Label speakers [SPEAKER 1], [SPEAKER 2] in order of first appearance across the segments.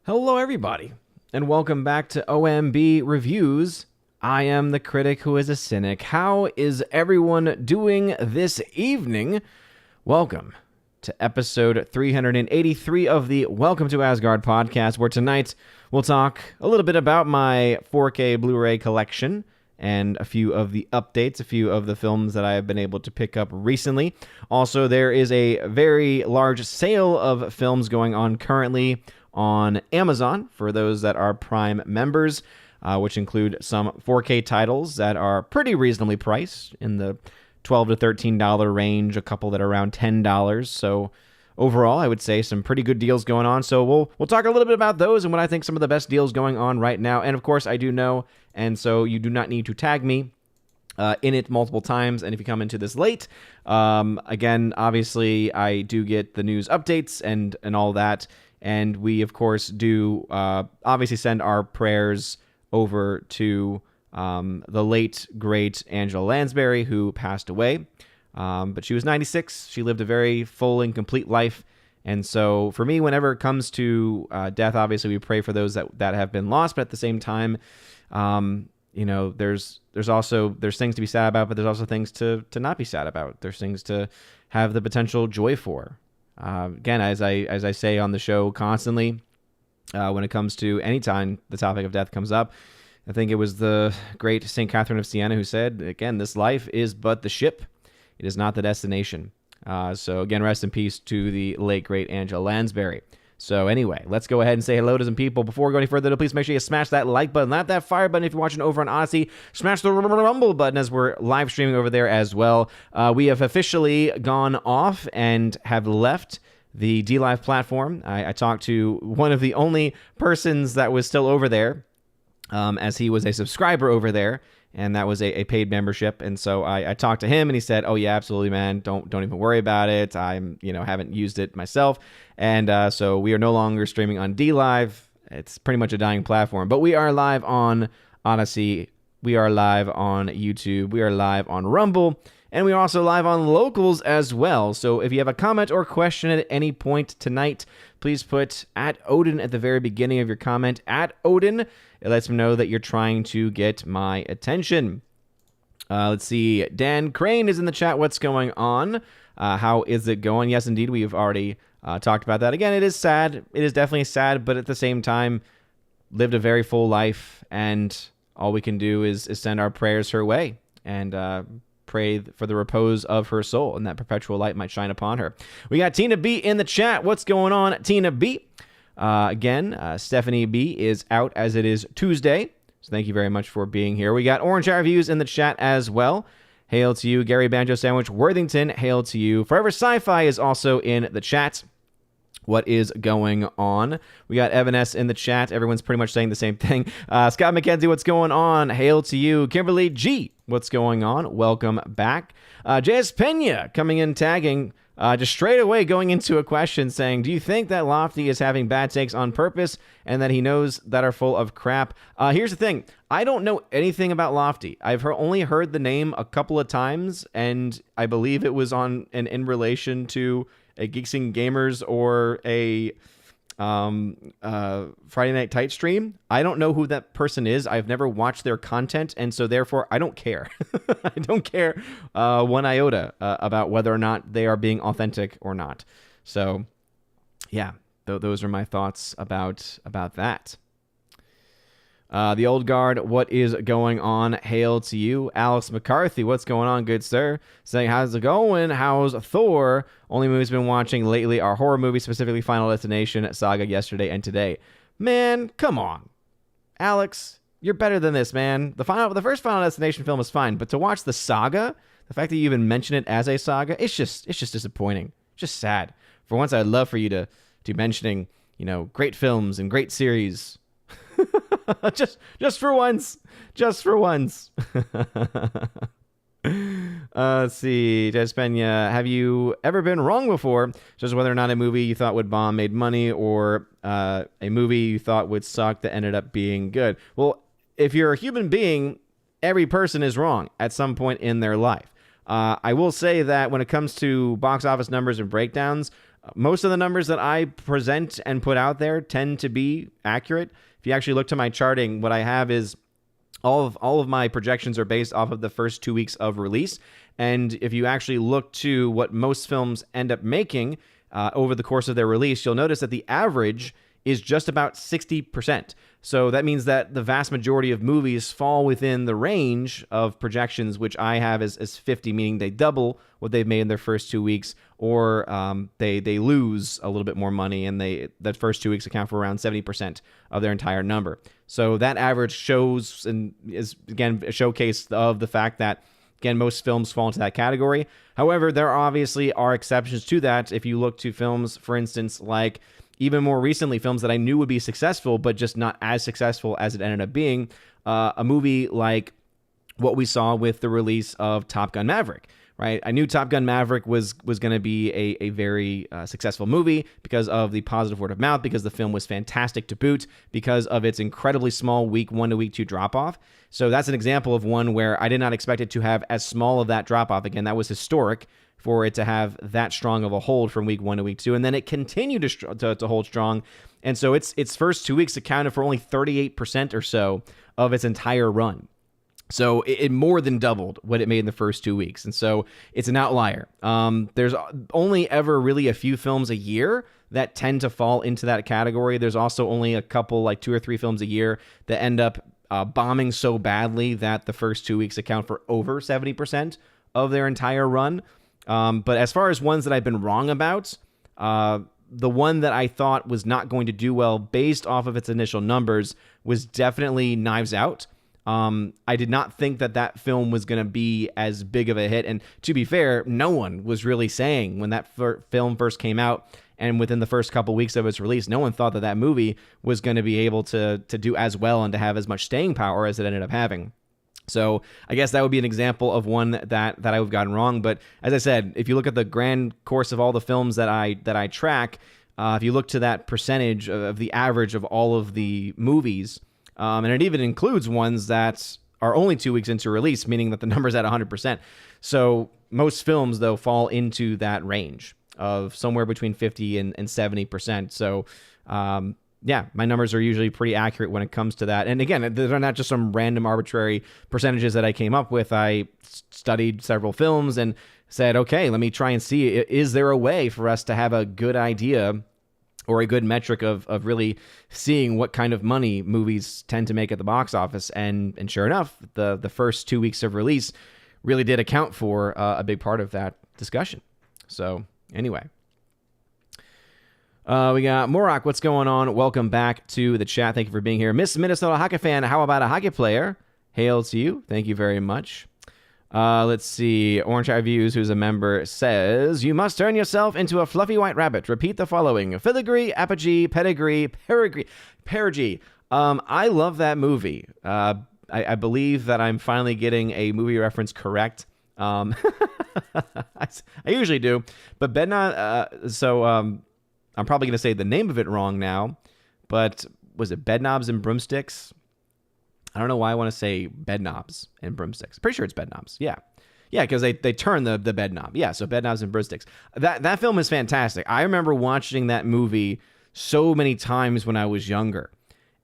[SPEAKER 1] Hello, everybody, and welcome back to OMB Reviews. I am the critic who is a cynic. How is everyone doing this evening? Welcome to episode 383 of the Welcome to Asgard podcast, where tonight we'll talk a little bit about my 4K Blu-ray collection and a few of the updates, a few of the films that I have been able to pick up recently. Also, there is a very large sale of films going on currently on Amazon for those that are Prime members, which include some 4K titles that are pretty reasonably priced in the $12 to $13 range, a couple that are around $10. So overall, I would say some pretty good deals going on. So we'll talk a little bit about those and what I think some of the best deals going on right now. And of course, I do know, and so you do not need to tag me in it multiple times. And if you come into this late, again, obviously, I do get the news updates and all that. And we, of course, do obviously send our prayers over to the late, great Angela Lansbury, who passed away. But she was 96. She lived a very full and complete life. And so for me, whenever it comes to death, obviously we pray for those that have been lost. But at the same time, there's things to be sad about, but there's also things to not be sad about. There's things to have the potential joy for. Again, as I say on the show constantly, when it comes to any time the topic of death comes up, I think it was the great St. Catherine of Siena who said, again, this life is but the ship. It is not the destination. So again, rest in peace to the late, great Angela Lansbury. So anyway, let's go ahead and say hello to some people. Before we go any further, please make sure you smash that like button, not that fire button if you're watching over on Odyssey. Smash the rumble button as we're live streaming over there as well. We have officially gone off and have left the DLive platform. I talked to one of the only persons that was still over there, as he was a subscriber over there, and that was a paid membership. And so I talked to him, and he said, "Oh yeah, absolutely, man. Don't even worry about it. I'm haven't used it myself." And so we are no longer streaming on DLive. It's pretty much a dying platform, but we are live on Odyssey. We are live on YouTube. We are live on Rumble. And we are also live on Locals as well. So if you have a comment or question at any point tonight, please put @Odin at the very beginning of your comment. @Odin. It lets me know that you're trying to get my attention. Let's see. Dan Crane is in the chat. What's going on? How is it going? Yes, indeed. We've already talked about that. Again, it is sad. It is definitely sad, but at the same time, lived a very full life. And all we can do is send our prayers her way. And pray for the repose of her soul and that perpetual light might shine upon her. We got Tina B in the chat. What's going on, Tina B? Again, Stephanie B is out as it is Tuesday. So thank you very much for being here. We got Orange Eye Reviews in the chat as well. Hail to you. Gary Banjo Sandwich Worthington, hail to you. Forever Sci-Fi is also in the chat. What is going on? We got Evan S. in the chat. Everyone's pretty much saying the same thing. Scott McKenzie, what's going on? Hail to you. Kimberly G, what's going on? Welcome back. JS Pena coming in tagging, just straight away going into a question saying, do you think that Lofty is having bad takes on purpose and that he knows that are full of crap? Here's the thing. I don't know anything about Lofty. I've only heard the name a couple of times, and I believe it was in relation to a Geeks and Gamers or a Friday Night Tight stream. I don't know who that person is. I've never watched their content, and so therefore I don't care. I don't care one iota about whether or not they are being authentic or not. So yeah, those are my thoughts about that. The Old Guard, what is going on? Hail to you. Alex McCarthy, what's going on, good sir? Saying, how's it going? How's Thor? Only movies been watching lately are horror movies, specifically Final Destination, Saga yesterday and today. Man, come on. Alex, you're better than this, man. The first Final Destination film is fine, but to watch the Saga, the fact that you even mention it as a saga, it's just disappointing. Just sad. For once, I'd love for you to be mentioning, great films and great series. just for once. Let's see. Jez Pena, have you ever been wrong before? Just whether or not a movie you thought would bomb made money, or a movie you thought would suck that ended up being good. Well, if you're a human being, every person is wrong at some point in their life. I will say that when it comes to box office numbers and breakdowns, Most of the numbers that I present and put out there tend to be accurate. If you actually look to my charting, what I have is all of my projections are based off of the first 2 weeks of release. And if you actually look to what most films end up making over the course of their release, you'll notice that the average is just about 60%. So that means that the vast majority of movies fall within the range of projections, which I have as 50, meaning they double what they've made in their first 2 weeks, or they lose a little bit more money, and that first 2 weeks account for around 70% of their entire number. So that average shows and is, again, a showcase of the fact that, again, most films fall into that category. However, there obviously are exceptions to that. If you look to films, for instance, like even more recently, films that I knew would be successful, but just not as successful as it ended up being, a movie like what we saw with the release of Top Gun Maverick, right? I knew Top Gun Maverick was going to be a very successful movie because of the positive word of mouth, because the film was fantastic to boot, because of its incredibly small week 1 to week 2 drop-off. So that's an example of one where I did not expect it to have as small of that drop-off. Again, that was historic for it to have that strong of a hold from week 1 to week 2, and then it continued to hold strong. And so its first 2 weeks accounted for only 38% or so of its entire run. So it more than doubled what it made in the first 2 weeks. And so it's an outlier. There's only ever really a few films a year that tend to fall into that category. There's also only a couple, like 2 or 3 films a year that end up bombing so badly that the first 2 weeks account for over 70% of their entire run. But as far as ones that I've been wrong about, the one that I thought was not going to do well based off of its initial numbers was definitely Knives Out. I did not think that film was going to be as big of a hit. And to be fair, no one was really saying when that film first came out and within the first couple weeks of its release, no one thought that movie was going to be able to do as well and to have as much staying power as it ended up having. So I guess that would be an example of one that I would have gotten wrong. But as I said, if you look at the grand course of all the films that I track, if you look to that percentage of the average of all of the movies, and it even includes ones that are only 2 weeks into release, meaning that the number's at 100%. So most films, though, fall into that range of somewhere between 50 and 70%. So, yeah, my numbers are usually pretty accurate when it comes to that. And again, they're not just some random arbitrary percentages that I came up with. I studied several films and said, okay, let me try and see, is there a way for us to have a good idea or a good metric of really seeing what kind of money movies tend to make at the box office? And sure enough, the first 2 weeks of release really did account for a big part of that discussion. So anyway. We got Morak. What's going on? Welcome back to the chat. Thank you for being here. Miss Minnesota Hockey Fan, how about a hockey player? Hail to you. Thank you very much. Let's see. Orange Eye Views, who's a member, says, you must turn yourself into a fluffy white rabbit. Repeat the following. Filigree, apogee, pedigree, perigee. I love that movie. I believe that I'm finally getting a movie reference correct. I usually do. But I'm probably going to say the name of it wrong now, but was it Bedknobs and Broomsticks? I don't know why I want to say Bedknobs and Broomsticks. Pretty sure it's Bedknobs. Yeah, because they turn the bed knob. Yeah, so Bedknobs and Broomsticks. That film is fantastic. I remember watching that movie so many times when I was younger,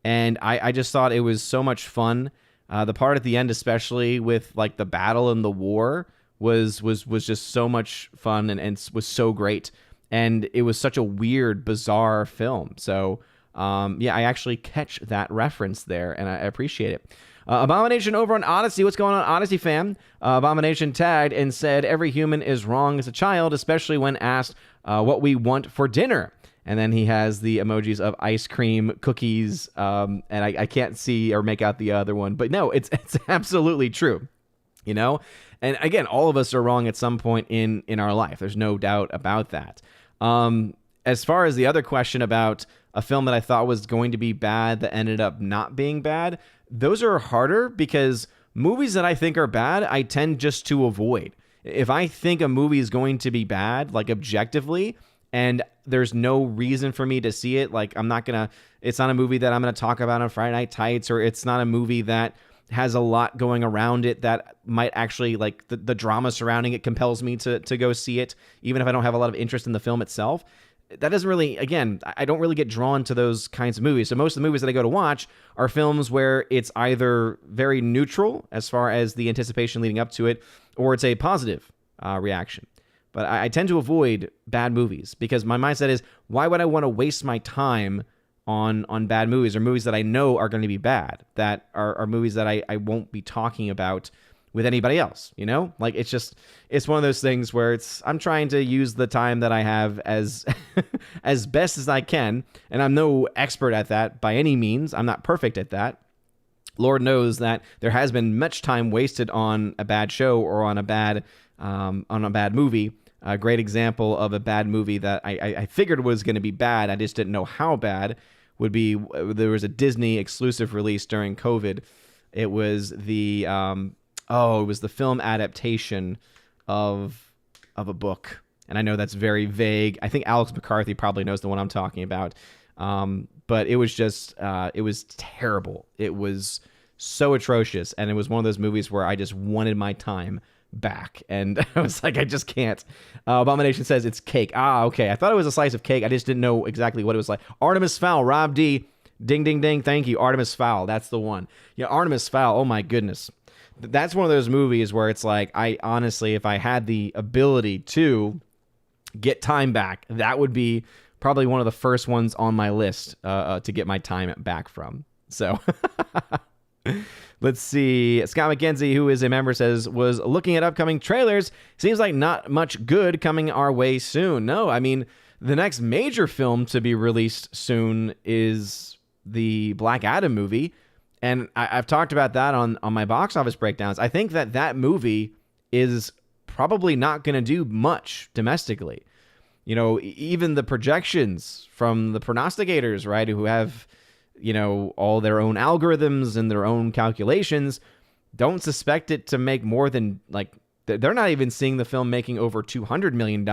[SPEAKER 1] and I just thought it was so much fun. The part at the end, especially with like the battle and the war, was just so much fun and was so great. And it was such a weird, bizarre film. So, yeah, I actually catch that reference there, and I appreciate it. Abomination over on Odyssey. What's going on, Odyssey fam? Abomination tagged and said, every human is wrong as a child, especially when asked what we want for dinner. And then he has the emojis of ice cream, cookies, and I can't see or make out the other one. But no, it's absolutely true. You know? And again, all of us are wrong at some point in our life. There's no doubt about that. As far as the other question about a film that I thought was going to be bad that ended up not being bad, those are harder because movies that I think are bad, I tend just to avoid. If I think a movie is going to be bad, like objectively, and there's no reason for me to see it, like it's not a movie that I'm going to talk about on Friday Night Tights, or it's not a movie that has a lot going around it that might actually, like, the drama surrounding it compels me to go see it, even if I don't have a lot of interest in the film itself. that doesn't really, again, I don't really get drawn to those kinds of movies. So most of the movies that I go to watch are films where it's either very neutral as far as the anticipation leading up to it, or it's a positive reaction. But I tend to avoid bad movies because my mindset is, why would I want to waste my time on bad movies or movies that I know are going to be bad, that are movies that I won't be talking about with anybody else, you know? Like, it's one of those things where I'm trying to use the time that I have as as best as I can, and I'm no expert at that by any means. I'm not perfect at that. Lord knows that there has been much time wasted on a bad show or on a bad movie. A great example of a bad movie that I figured was going to be bad, I just didn't know how bad, would be, there was a Disney exclusive release during COVID. It was the film adaptation of a book. And I know that's very vague. I think Alex McCarthy probably knows the one I'm talking about. But it was just, it was terrible. It was so atrocious. And it was one of those movies where I just wanted my time back. And I was like, I just can't. Abomination says it's cake. Okay. I thought it was a slice of cake. I just didn't know exactly what it was like. Artemis Fowl, Rob D. Ding, ding, ding. Thank you. Artemis Fowl. That's the one. Yeah, Artemis Fowl. Oh, my goodness. That's one of those movies where it's like, I honestly, if I had the ability to get time back, that would be probably one of the first ones on my list to get my time back from. So let's see. Scott McKenzie, who is a member, says, was looking at upcoming trailers. Seems like not much good coming our way soon. No, I mean, the next major film to be released soon is the Black Adam movie. And I've talked about that on my box office breakdowns. I think that movie is probably not going to do much domestically. You know, even the projections from the prognosticators, right, who have, you know, all their own algorithms and their own calculations, don't suspect it to make more than, like, they're not even seeing the film making over $200 million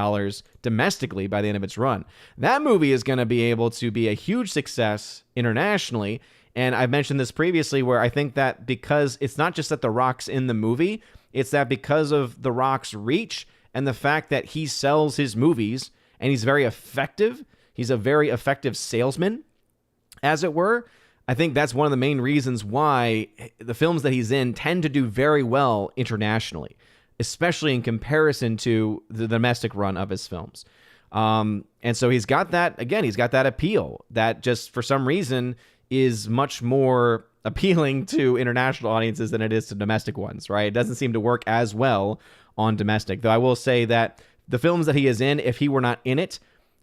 [SPEAKER 1] domestically by the end of its run. That movie is going to be able to be a huge success internationally. And I've mentioned this previously, where I think that because it's not just that The Rock's in the movie, it's that because of The Rock's reach and the fact that he sells his movies and he's very effective, he's a very effective salesman, as it were. I think that's one of the main reasons why the films that he's in tend to do very well internationally, especially in comparison to the domestic run of his films. And so he's got that, again, he's got that appeal that just for some reason is much more appealing to international audiences than it is to domestic ones, right? It doesn't seem to work as well on domestic. Though I will say that the films that he is in, if he were not in it,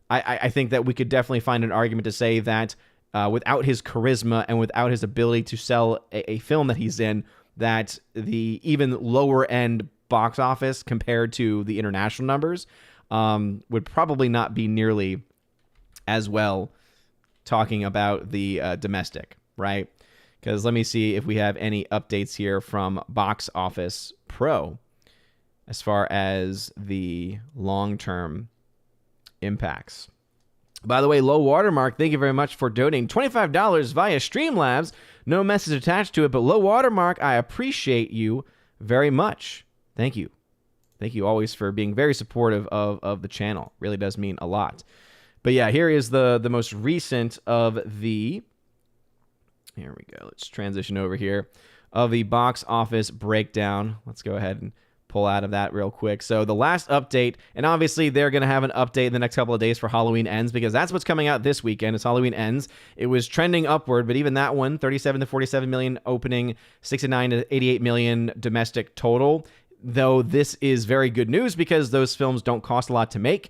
[SPEAKER 1] I think that we could definitely find an argument to say that without his charisma and without his ability to sell a film that he's in, that the even lower end box office compared to the international numbers would probably not be nearly as well talking about the domestic, right? Because let me see if we have any updates here from Box Office Pro as far as the long-term impacts. By the way, Low Watermark, thank you very much for donating $25 via Streamlabs. No message attached to it, but Low Watermark, I appreciate you very much. Thank you. Thank you always for being very supportive of the channel. Really does mean a lot. But yeah, here is the most recent of the, here we go, let's transition over here, of the box office breakdown. Let's go ahead and pull out of that real quick. So the last update, and obviously they're going to have an update in the next couple of days for Halloween Ends, because that's what's coming out this weekend. It's Halloween Ends. It was trending upward, but even that one, 37 to 47 million opening, 69 to 88 million domestic total. Though this is very good news because those films don't cost a lot to make.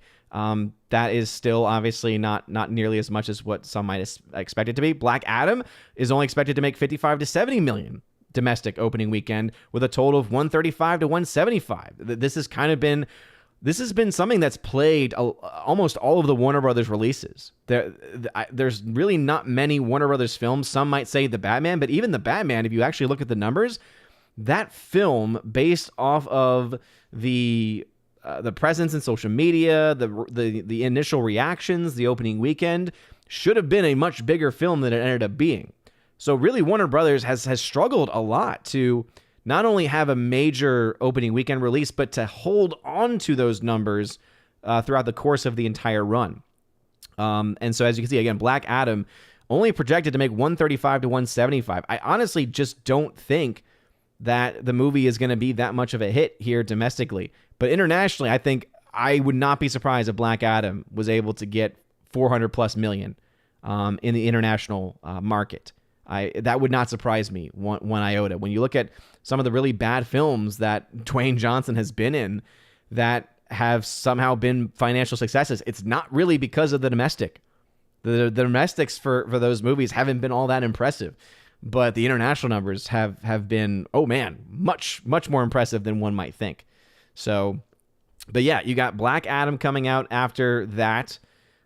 [SPEAKER 1] That is still obviously not nearly as much as what some might expect it to be. Black Adam is only expected to make 55 to 70 million domestic opening weekend with a total of 135 to 175. This has been something that's plagued almost all of the Warner Brothers releases. There's really not many Warner Brothers films. Some might say the Batman, but even the Batman, if you actually look at the numbers, that film, based off of the presence in social media, the initial reactions, the opening weekend, should have been a much bigger film than it ended up being. So really, Warner Brothers has struggled a lot to not only have a major opening weekend release, but to hold on to those numbers throughout the course of the entire run. And so as you can see, again, Black Adam only projected to make 135 to 175. I honestly just don't think that the movie is going to be that much of a hit here domestically. But internationally, I think I would not be surprised if Black Adam was able to get 400 plus million in the international market. That would not surprise me one iota. When you look at some of the really bad films that Dwayne Johnson has been in that have somehow been financial successes, it's not really because of the domestic. The domestics for those movies haven't been all that impressive, but the international numbers have been, oh man, much more impressive than one might think. So, but yeah, you got Black Adam coming out after that.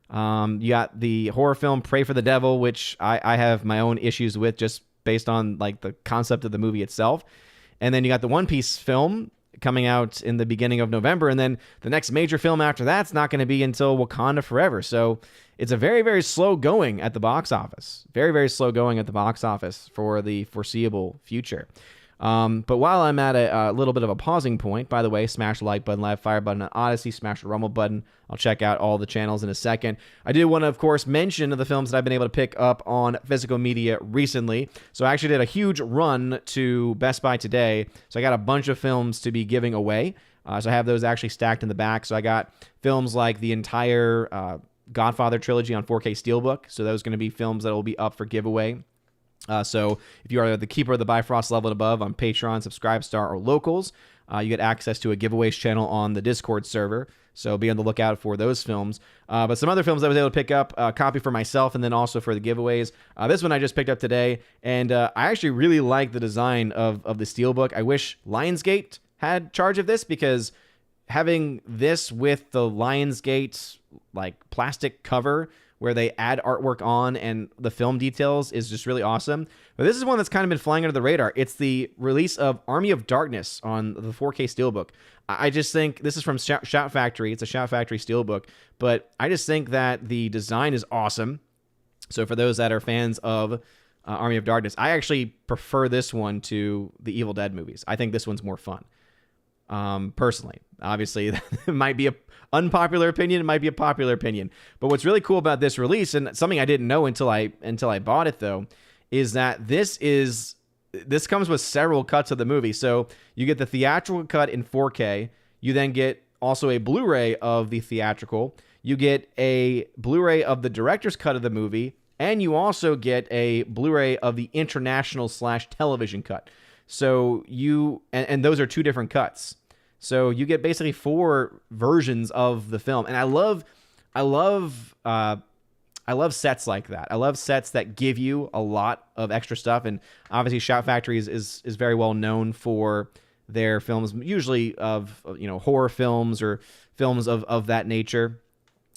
[SPEAKER 1] You got the horror film Pray for the Devil, which I have my own issues with just based on like the concept of the movie itself. And then you got the One Piece film coming out in the beginning of November. And then the next major film after that's not going to be until Wakanda Forever. So it's a very, very slow going at the box office. Very, very slow going at the box office for the foreseeable future. But while I'm at a little bit of a pausing point, by the way, smash the like button, live fire button on Odyssey, smash the rumble button. I'll check out all the channels in a second. I do want to, of course, mention the films that I've been able to pick up on physical media recently. So I actually did a huge run to Best Buy today. So I got a bunch of films to be giving away. So I have those actually stacked in the back. So I got films like the entire Godfather trilogy on 4K Steelbook. So those are going to be films that will be up for giveaway. So if you are the keeper of the Bifrost level and above on Patreon, Subscribestar, or Locals, you get access to a giveaways channel on the Discord server. So be on the lookout for those films. But some other films I was able to pick up, a copy for myself and then also for the giveaways. This one I just picked up today, and I actually really like the design of the Steelbook. I wish Lionsgate had charge of this, because having this with the Lionsgate like plastic cover where they add artwork on and the film details is just really awesome. But this is one that's kind of been flying under the radar. It's the release of Army of Darkness on the 4K Steelbook. I just think this is from Shout Factory. It's a Shout Factory Steelbook, but I just think that the design is awesome. So for those that are fans of Army of Darkness, I actually prefer this one to the Evil Dead movies. I think this one's more fun. Personally, obviously, it might be a unpopular opinion. It might be a popular opinion. But what's really cool about this release, and something I didn't know until I bought it though, is that this comes with several cuts of the movie. So you get the theatrical cut in 4K. You then get also a Blu-ray of the theatrical. You get a Blu-ray of the director's cut of the movie, and you also get a Blu-ray of the international/television cut. So and those are two different cuts. So you get basically 4 versions of the film. And I love sets like that. I love sets that give you a lot of extra stuff. And obviously Shout Factory is very well known for their films, usually of, horror films or films of that nature.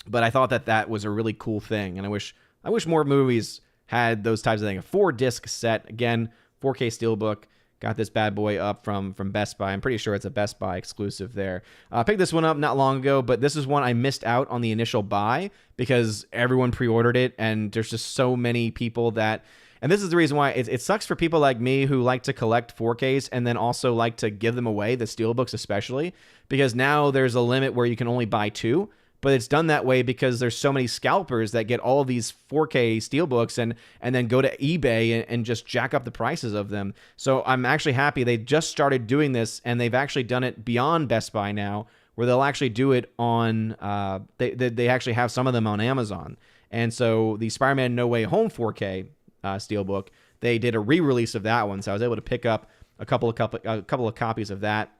[SPEAKER 1] But I thought that was a really cool thing. And I wish more movies had those types of things. A 4-disc set, again, 4K Steelbook. Got this bad boy up from Best Buy. I'm pretty sure it's a Best Buy exclusive there. I picked this one up not long ago, but this is one I missed out on the initial buy because everyone pre-ordered it, and there's just so many people that... And this is the reason why it sucks for people like me who like to collect 4Ks and then also like to give them away, the Steelbooks especially, because now there's a limit where you can only buy 2. But it's done that way because there's so many scalpers that get all of these 4K Steelbooks and then go to eBay and just jack up the prices of them. So I'm actually happy they just started doing this, and they've actually done it beyond Best Buy now, where they'll actually do it on, they actually have some of them on Amazon. And so the Spider-Man No Way Home 4K Steelbook, they did a re-release of that one. So I was able to pick up a couple of copies of that.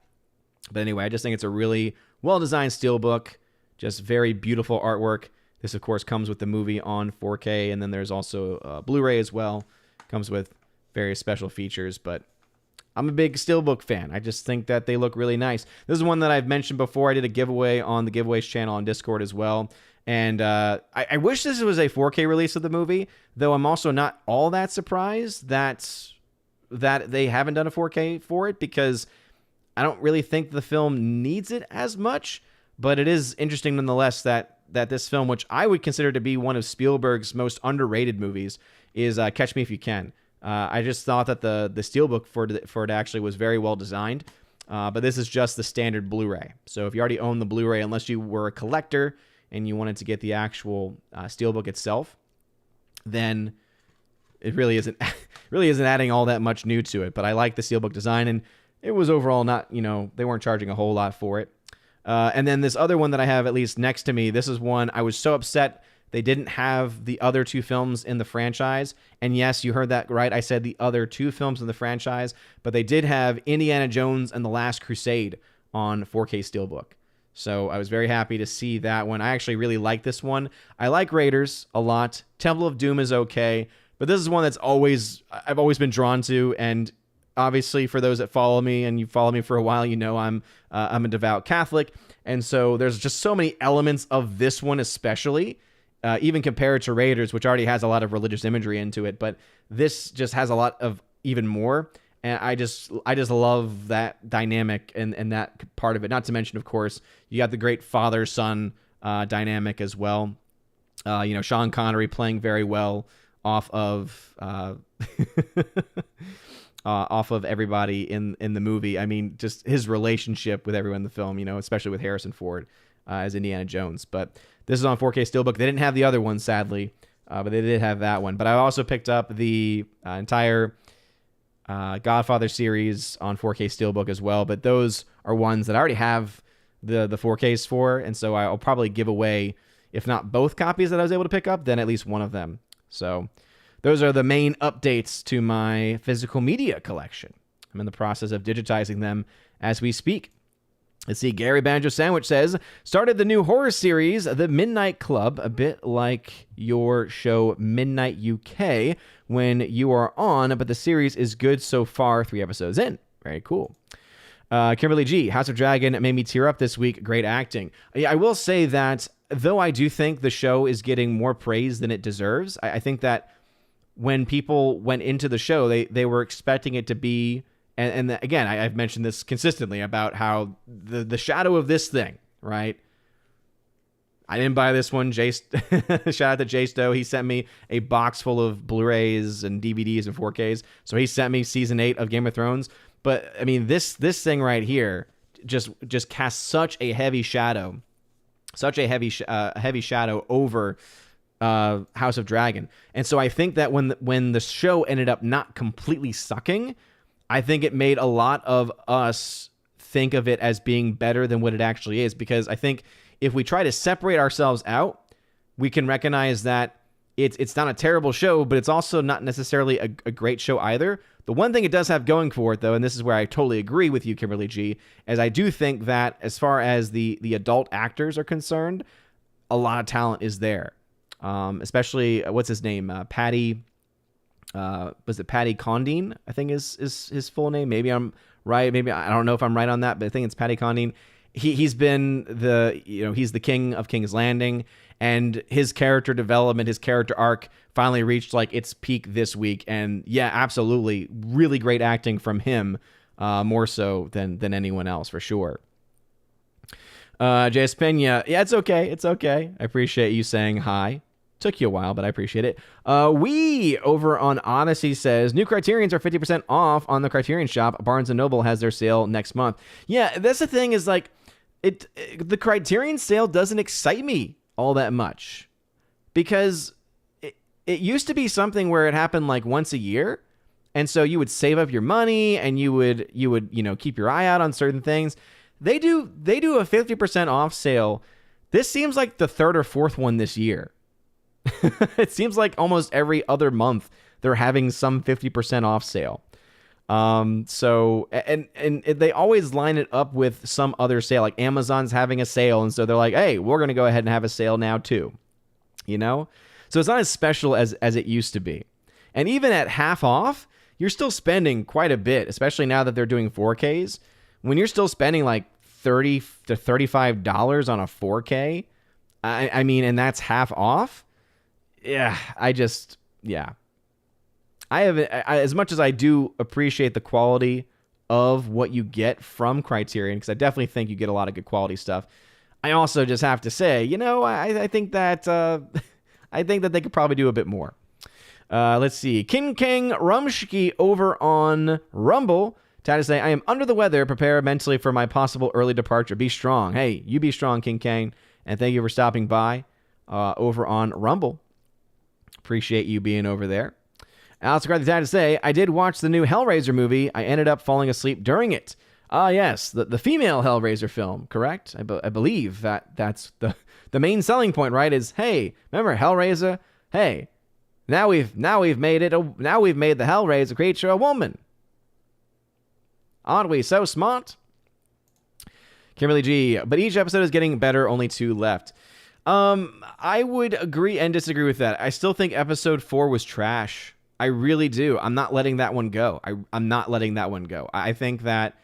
[SPEAKER 1] But anyway, I just think it's a really well-designed Steelbook. Just very beautiful artwork. This, of course, comes with the movie on 4K, and then there's also Blu-ray as well. Comes with various special features, but I'm a big Steelbook fan. I just think that they look really nice. This is one that I've mentioned before. I did a giveaway on the Giveaways channel on Discord as well, and I wish this was a 4K release of the movie, though I'm also not all that surprised that they haven't done a 4K for it, because I don't really think the film needs it as much. But it is interesting nonetheless that this film, which I would consider to be one of Spielberg's most underrated movies, is Catch Me If You Can. I just thought that the Steelbook for it actually was very well designed. But this is just the standard Blu-ray. So if you already own the Blu-ray, unless you were a collector and you wanted to get the actual Steelbook itself, then it really isn't adding all that much new to it. But I like the Steelbook design, and it was overall not, they weren't charging a whole lot for it. And then this other one that I have at least next to me, this is one I was so upset they didn't have the other 2 films in the franchise. And yes, you heard that right. I said the other 2 films in the franchise, but they did have Indiana Jones and the Last Crusade on 4K Steelbook. So I was very happy to see that one. I actually really like this one. I like Raiders a lot. Temple of Doom is okay, but this is one that's I've always been drawn to. And obviously, for those that follow me and you follow me for a while, I'm a devout Catholic, and so there's just so many elements of this one, especially even compared to Raiders, which already has a lot of religious imagery into it, but this just has a lot of even more. And I just love that dynamic and that part of it. Not to mention, of course, you got the great father-son dynamic as well. Sean Connery playing very well off of off of everybody in the movie. I mean, just his relationship with everyone in the film, especially with Harrison Ford as Indiana Jones. But this is on 4K Steelbook. They didn't have the other one, sadly, but they did have that one. But I also picked up the entire Godfather series on 4K Steelbook as well. But those are ones that I already have the 4Ks for, and so I'll probably give away, if not both copies that I was able to pick up, then at least one of them. So those are the main updates to my physical media collection. I'm in the process of digitizing them as we speak. Let's see, Gary Banjo Sandwich says, started the new horror series, The Midnight Club, a bit like your show Midnight UK when you are on, but the series is good so far, 3 episodes in. Very cool. Kimberly G, House of Dragon made me tear up this week. Great acting. Yeah, I will say that, though I do think the show is getting more praise than it deserves, I think that when people went into the show, they were expecting it to be, and again, I've mentioned this consistently about how the shadow of this thing, right? I didn't buy this one. Shout out to Jay Stowe. He sent me a box full of Blu-rays and DVDs and 4Ks. So he sent me season 8 of Game of Thrones. But I mean, this thing right here just casts such a heavy shadow, heavy shadow over House of Dragon. And so I think that when the show ended up not completely sucking, I think it made a lot of us think of it as being better than what it actually is. Because I think if we try to separate ourselves out, we can recognize that it's not a terrible show, but it's also not necessarily a great show either. The one thing it does have going for it, though, and this is where I totally agree with you, Kimberly G, is I do think that as far as the adult actors are concerned, a lot of talent is there. Especially, what's his name? Paddy, was it Paddy Condine? I think is his full name. Maybe I'm right. Maybe I don't know if I'm right on that, but I think it's Paddy Condine. He's been he's the king of King's Landing, and his character development, his character arc finally reached like its peak this week. And yeah, absolutely, really great acting from him, more so than anyone else for sure. J.S. Pena, yeah, it's okay. I appreciate you saying hi. Took you a while, but I appreciate it. We over on Odyssey says new Criterions are 50% off on the Criterion Shop. Barnes & Noble has their sale next month. Yeah, that's the thing is like the Criterion sale doesn't excite me all that much because it used to be something where it happened like once a year. And so you would save up your money and you would keep your eye out on certain things. They do a 50% off sale. This seems like the third or fourth one this year. It seems like almost every other month they're having some 50% off sale. So they always line it up with some other sale, like Amazon's having a sale, and so they're like, hey, we're going to go ahead and have a sale now too. So it's not as special as it used to be. And even at half off, you're still spending quite a bit, especially now that they're doing 4Ks. When you're still spending like $30 to $35 on a 4K, I mean, and that's half off. Yeah, I have, as much as I do appreciate the quality of what you get from Criterion, because I definitely think you get a lot of good quality stuff. I also just have to say, I think that they could probably do a bit more. Let's see, King Kang Rumshki over on Rumble. Tad is saying, I am under the weather. Prepare mentally for my possible early departure. Be strong. Hey, you be strong, King Kang. And thank you for stopping by over on Rumble. Appreciate you being over there. Alex McCarthy had to say, I did watch the new Hellraiser movie. I ended up falling asleep during it. Yes, the female Hellraiser film, correct? I believe that's the main selling point, right? Is, hey, remember Hellraiser? Hey, now we've made it. Now we've made the Hellraiser creature a woman. Aren't we so smart? Kimberly G. But each episode is getting better. Only 2 left. I would agree and disagree with that. I still think episode 4 was trash. I really do. I'm not letting that one go. I'm not letting that one go. I think that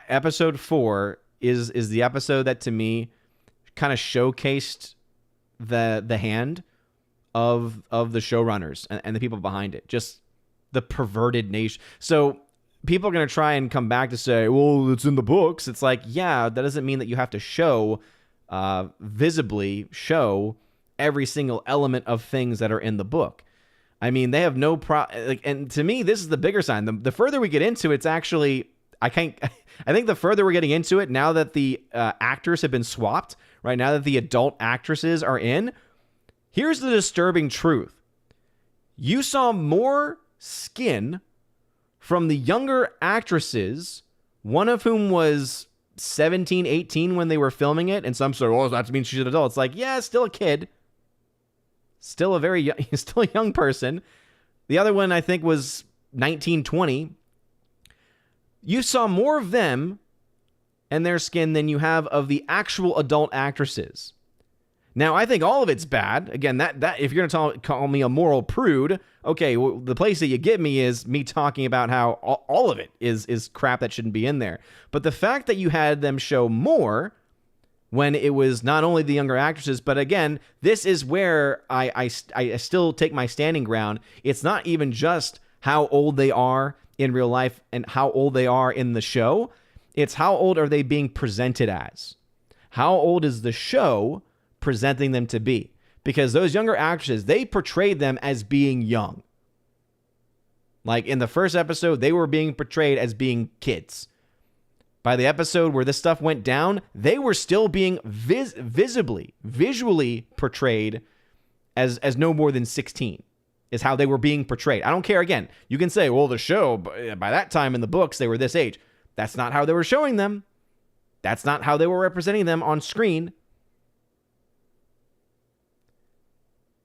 [SPEAKER 1] episode 4 is the episode that, to me, kind of showcased the hand of the showrunners and the people behind it. Just the perverted nation. So people are going to try and come back to say, well, it's in the books. It's like, yeah, that doesn't mean that you have to visibly show every single element of things that are in the book. I mean, they have no and to me, this is the bigger sign. The further we get into it, it's actually, I think the further we're getting into it, now that the actors have been swapped, right, now that the adult actresses are in, here's the disturbing truth. You saw more skin from the younger actresses, one of whom was 17, 18 when they were filming it, and some sort of, that means she's an adult. It's like, yeah, still a kid. Still a very young, still a young person. The other one, I think, was 19, 20. You saw more of them and their skin than you have of the actual adult actresses. Now, I think all of it's bad. Again, that if you're going to call me a moral prude, okay, well, the place that you get me is me talking about how all of it is crap that shouldn't be in there. But the fact that you had them show more when it was not only the younger actresses, but again, this is where I still take my standing ground. It's not even just how old they are in real life and how old they are in the show. It's how old are they being presented as? How old is the show presenting them to be? Because those younger actresses, they portrayed them as being young. Like in the first episode, they were being portrayed as being kids. By the episode where this stuff went down, they were still being visually portrayed as no more than 16, is how they were being portrayed. I don't care. Again, you can say, well, the show, by that time in the books, they were this age. That's not how they were showing them. That's not how they were representing them on screen.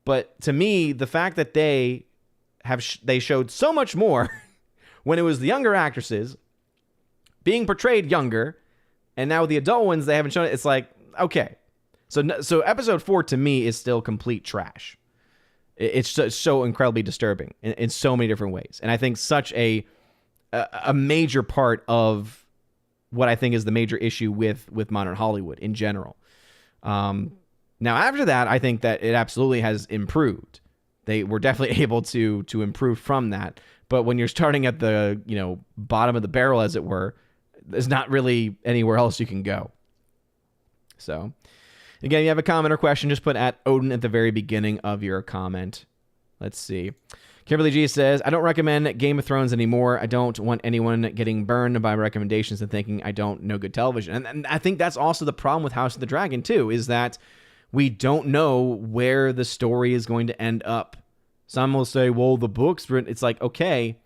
[SPEAKER 1] But to me, the fact that they showed so much more when it was the younger actresses being portrayed younger, and now with the adult ones, they haven't shown it. It's like, okay. So episode 4 to me is still complete trash. It's so incredibly disturbing in so many different ways. And I think such a major part of what I think is the major issue with modern Hollywood in general. Now, after that, I think that it absolutely has improved. They were definitely able to improve from that. But when you're starting at the bottom of the barrel, as it were, there's not really anywhere else you can go. So, again, if you have a comment or question, just put @Odin at the very beginning of your comment. Let's see. Kimberly G says, I don't recommend Game of Thrones anymore. I don't want anyone getting burned by recommendations and thinking I don't know good television. And I think that's also the problem with House of the Dragon, too, is that we don't know where the story is going to end up. Some will say, well, the books, it's like, okay,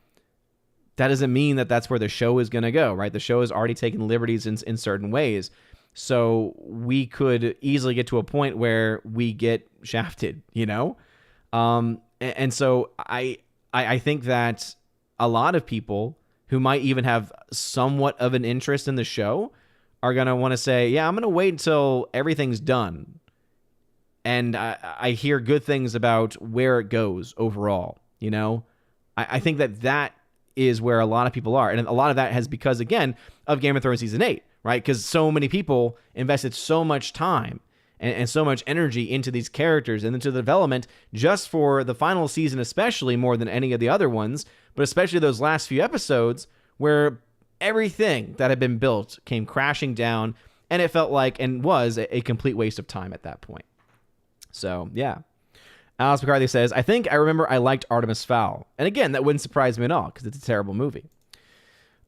[SPEAKER 1] that doesn't mean that that's where the show is going to go, right? The show has already taken liberties in certain ways. So we could easily get to a point where we get shafted, And so I think that a lot of people who might even have somewhat of an interest in the show are going to want to say, yeah, I'm going to wait until everything's done. And I hear good things about where it goes overall, I think that is where a lot of people are. And a lot of that has because, again, of Game of Thrones Season 8, right? Because so many people invested so much time and so much energy into these characters and into the development just for the final season, especially more than any of the other ones, but especially those last few episodes where everything that had been built came crashing down, and it felt like and was a complete waste of time at that point. So, yeah. Alex McCarthy says, I think I remember I liked Artemis Fowl. And again, that wouldn't surprise me at all because it's a terrible movie.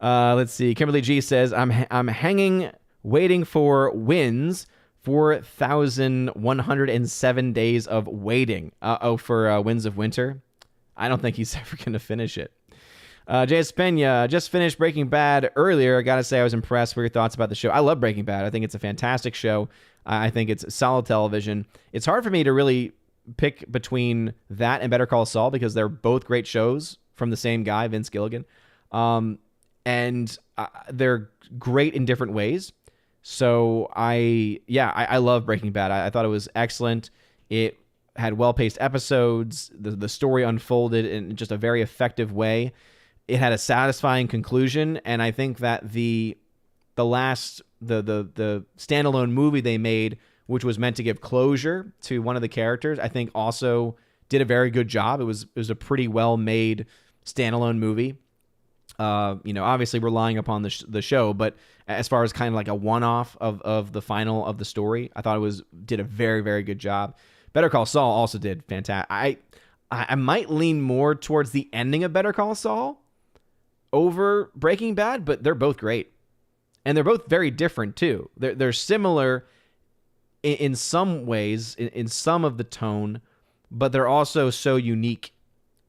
[SPEAKER 1] Let's see. Kimberly G says, I'm hanging, waiting for wins 4,107 days of waiting. For Winds of Winter. I don't think he's ever going to finish it. J.S. Pena, just finished Breaking Bad earlier. I got to say I was impressed with your thoughts about the show. I love Breaking Bad. I think it's a fantastic show. I think it's solid television. It's hard for me to really pick between that and Better Call Saul because they're both great shows from the same guy, Vince Gilligan. And they're great in different ways. So I love Breaking Bad. I thought it was excellent. It had well-paced episodes. The story unfolded in just a very effective way. It had a satisfying conclusion, and I think that the standalone movie they made, which was meant to give closure to one of the characters, I think also did a very good job. It was a pretty well-made standalone movie. Obviously relying upon the show, but as far as kind of like a one-off of the final of the story, I thought it did a very, very good job. Better Call Saul also did fantastic. I might lean more towards the ending of Better Call Saul over Breaking Bad, but they're both great. And they're both very different too. They're similar in some ways, in some of the tone, but they're also so unique.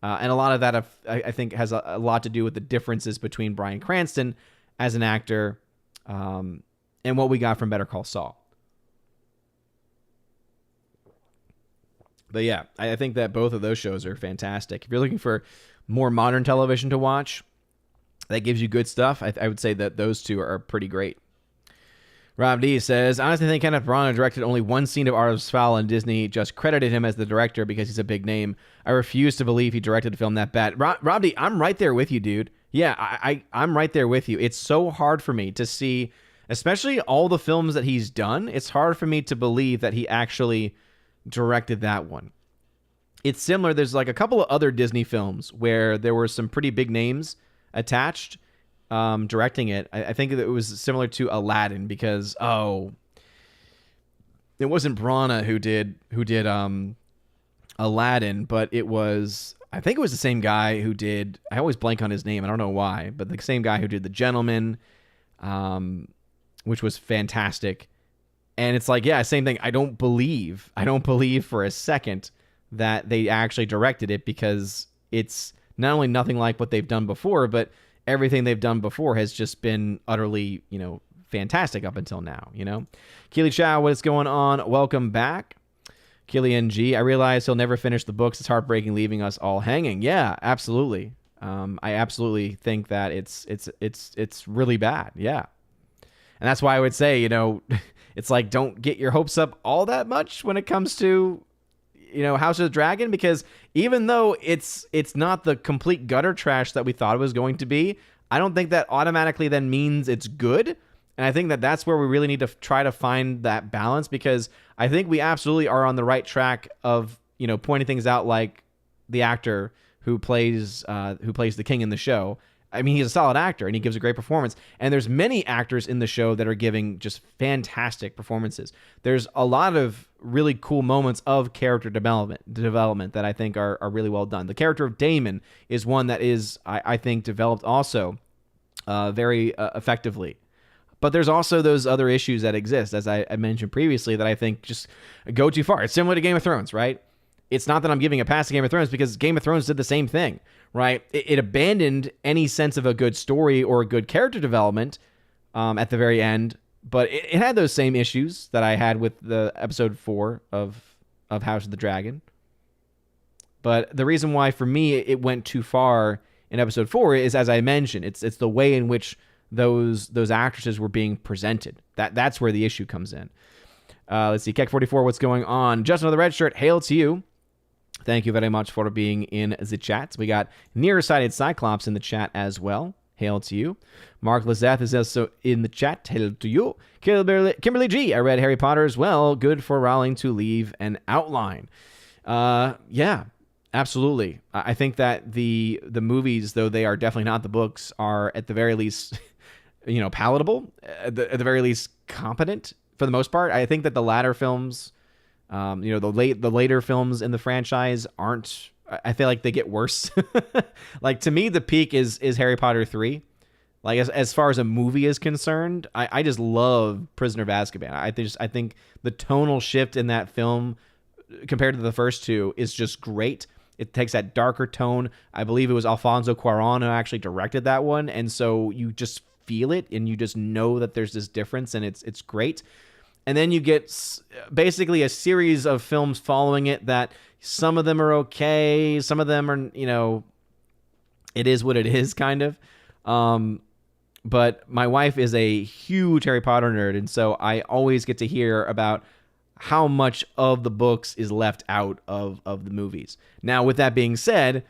[SPEAKER 1] And a lot of that, I think, has a lot to do with the differences between Bryan Cranston as an actor and what we got from Better Call Saul. But yeah, I think that both of those shows are fantastic. If you're looking for more modern television to watch that gives you good stuff, I would say that those two are pretty great. Rob D says, honestly, I think Kenneth Branagh directed only one scene of Artemis Fowl, and Disney just credited him as the director because he's a big name. I refuse to believe he directed a film that bad. Rob D, I'm right there with you, dude. Yeah, I'm right there with you. It's so hard for me to see, especially all the films that he's done, it's hard for me to believe that he actually directed that one. It's similar. There's like a couple of other Disney films where there were some pretty big names attached directing it. I think that it was similar to Aladdin because it wasn't Branagh who did Aladdin, but I think it was the same guy who did, I always blank on his name, I don't know why, but the same guy who did The Gentleman, which was fantastic. And it's like, yeah, same thing. I don't believe for a second that they actually directed it because it's not only nothing like what they've done before, but everything they've done before has just been utterly, fantastic up until now, Keely Chow, what is going on? Welcome back. Killian G, I realize he'll never finish the books. It's heartbreaking leaving us all hanging. Yeah, absolutely. I absolutely think that it's really bad. Yeah. And that's why I would say, it's like, don't get your hopes up all that much when it comes to, House of the Dragon, because even though it's not the complete gutter trash that we thought it was going to be, I don't think that automatically then means it's good. And I think that that's where we really need to try to find that balance, because I think we absolutely are on the right track of, pointing things out, like the actor who plays the king in the show. I mean, he's a solid actor and he gives a great performance. And there's many actors in the show that are giving just fantastic performances. There's a lot of really cool moments of character development that I think are really well done. The character of Damon is one that is, I think, developed also very effectively. But there's also those other issues that exist, as I mentioned previously, that I think just go too far. It's similar to Game of Thrones, right? It's not that I'm giving a pass to Game of Thrones, because Game of Thrones did the same thing, right? It abandoned any sense of a good story or a good character development at the very end, but it had those same issues that I had with the episode 4 of House of the Dragon. But the reason why, for me, it went too far in episode 4 is, as I mentioned, it's the way in which those actresses were being presented. That's where the issue comes in. Let's see, Keck44, what's going on? Justin of the Red Shirt, hail to you. Thank you very much for being in the chat. We got Nearsighted Cyclops in the chat as well. Hail to you. Mark Lizeth is also in the chat. Hail to you. Kimberly G, I read Harry Potter as well. Good for Rowling to leave an outline. Yeah, absolutely. I think that the movies, though they are definitely not the books, are at the very least, palatable. At the very least, competent for the most part. I think that the latter films, the later films in the franchise aren't. I feel like they get worse. Like, to me, the peak is Harry Potter 3. Like as far as a movie is concerned, I just love Prisoner of Azkaban. I think the tonal shift in that film compared to the first two is just great. It takes that darker tone. I believe it was Alfonso Cuarón who actually directed that one, and so you just feel it and you just know that there's this difference, and it's great. And then you get basically a series of films following it that some of them are okay, some of them are, it is what it is, kind of. But my wife is a huge Harry Potter nerd, and so I always get to hear about how much of the books is left out of the movies. Now, with that being said,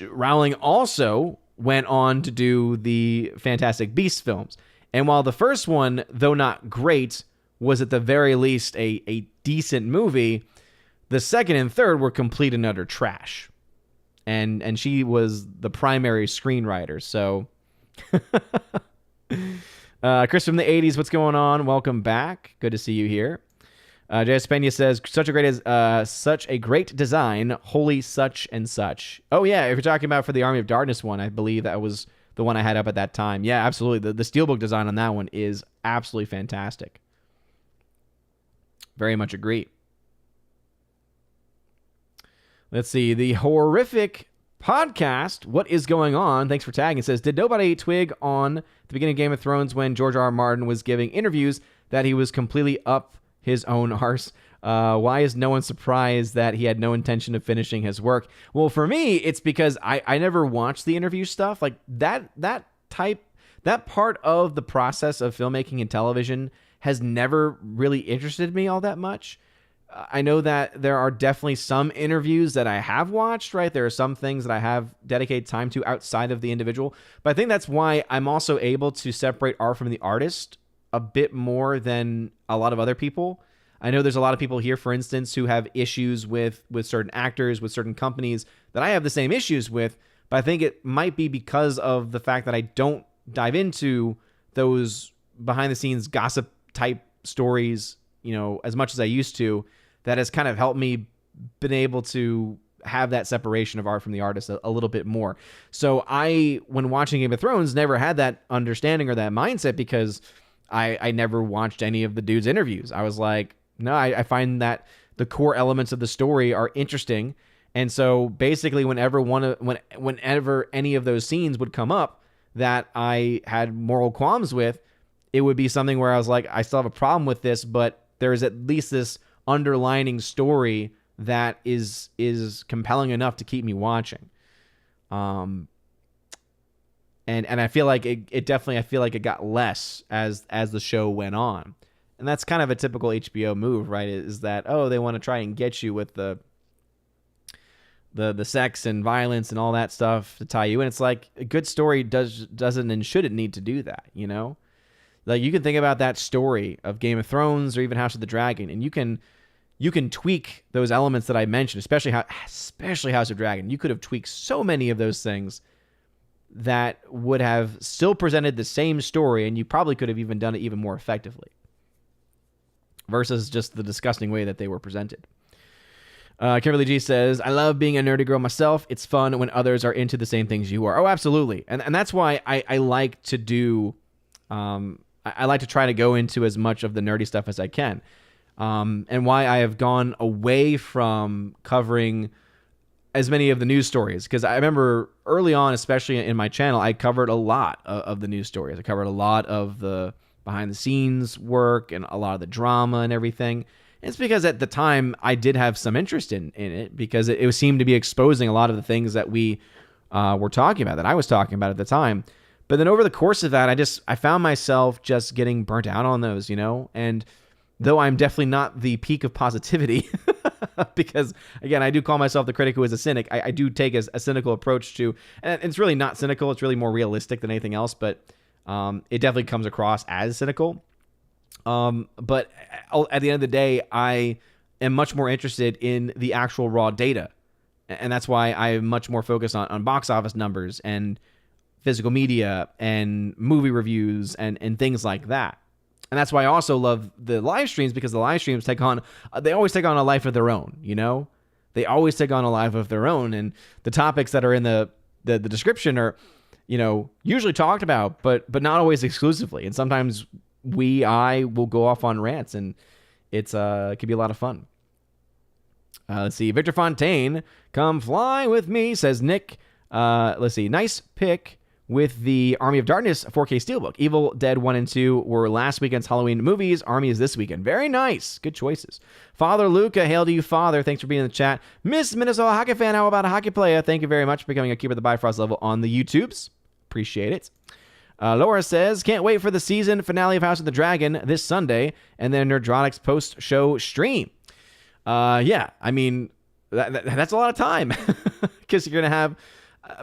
[SPEAKER 1] Rowling also went on to do the Fantastic Beasts films. And while the first one, though not great, was at the very least a decent movie, the second and third were complete and utter trash. And she was the primary screenwriter, so... Chris from the 80s, what's going on? Welcome back. Good to see you here. J.S. Pena says, such a great design, holy such and such. Oh, yeah, if you're talking about for the Army of Darkness one, I believe that was the one I had up at that time. Yeah, absolutely. The steelbook design on that one is absolutely fantastic. Very much agree. Let's see. The Horrific Podcast, what is going on? Thanks for tagging. It says, did nobody twig on the beginning of Game of Thrones when George R. R. Martin was giving interviews that he was completely up his own arse? Why is no one surprised that he had no intention of finishing his work? Well, for me, it's because I never watched the interview stuff. Like that part of the process of filmmaking and television has never really interested me all that much. I know that there are definitely some interviews that I have watched, right? There are some things that I have dedicated time to outside of the individual. But I think that's why I'm also able to separate art from the artist a bit more than a lot of other people. I know there's a lot of people here, for instance, who have issues with certain actors, with certain companies that I have the same issues with. But I think it might be because of the fact that I don't dive into those behind-the-scenes gossip type stories, as much as I used to. That has kind of helped me been able to have that separation of art from the artist a little bit more. So I, when watching Game of Thrones, never had that understanding or that mindset because I never watched any of the dude's interviews. I was like, no, I find that the core elements of the story are interesting. And so basically whenever any of those scenes would come up that I had moral qualms with, it would be something where I was like, I still have a problem with this, but there's at least this underlining story that is compelling enough to keep me watching. And I feel like it definitely, I feel like it got less as the show went on. And that's kind of a typical HBO move, right? Is that, they want to try and get you with the sex and violence and all that stuff to tie you in. It's like a good story doesn't and shouldn't need to do that, Like you can think about that story of Game of Thrones or even House of the Dragon, and you can tweak those elements that I mentioned, especially House of Dragon. You could have tweaked so many of those things that would have still presented the same story, and you probably could have even done it even more effectively versus just the disgusting way that they were presented. Kimberly G says, I love being a nerdy girl myself. It's fun when others are into the same things you are. Oh, absolutely. And that's why I like to do... I like to try to go into as much of the nerdy stuff as I can. And why I have gone away from covering as many of the news stories. Because I remember early on, especially in my channel, I covered a lot of the news stories. I covered a lot of the behind-the-scenes work and a lot of the drama and everything. And it's because at the time, I did have some interest in it because it seemed to be exposing a lot of the things that we were talking about, that I was talking about at the time. But then over the course of that, I found myself just getting burnt out on those, and though I'm definitely not the peak of positivity because again, I do call myself the critic who is a cynic. I do take a cynical approach to, and it's really not cynical. It's really more realistic than anything else, but it definitely comes across as cynical. But at the end of the day, I am much more interested in the actual raw data. And that's why I'm much more focused on box office numbers and physical media and movie reviews and things like that. And that's why I also love the live streams, because the live streams they always take on a life of their own, They always take on a life of their own. And the topics that are in the description are, usually talked about, but not always exclusively. And sometimes I will go off on rants, and it could be a lot of fun. Let's see. Victor Fontaine, come fly with me, says Nick. Let's see. Nice pick with the Army of Darkness 4K Steelbook. Evil Dead 1 and 2 were last weekend's Halloween movies. Army is this weekend. Very nice. Good choices. Father Luca, hail to you, Father. Thanks for being in the chat. Miss Minnesota Hockey Fan, how about a hockey player? Thank you very much for becoming a Keeper of the Bifrost level on the YouTubes. Appreciate it. Laura says, can't wait for the season finale of House of the Dragon this Sunday and then Nerdronic's post-show stream. Yeah, I mean, that's a lot of time because you're going to have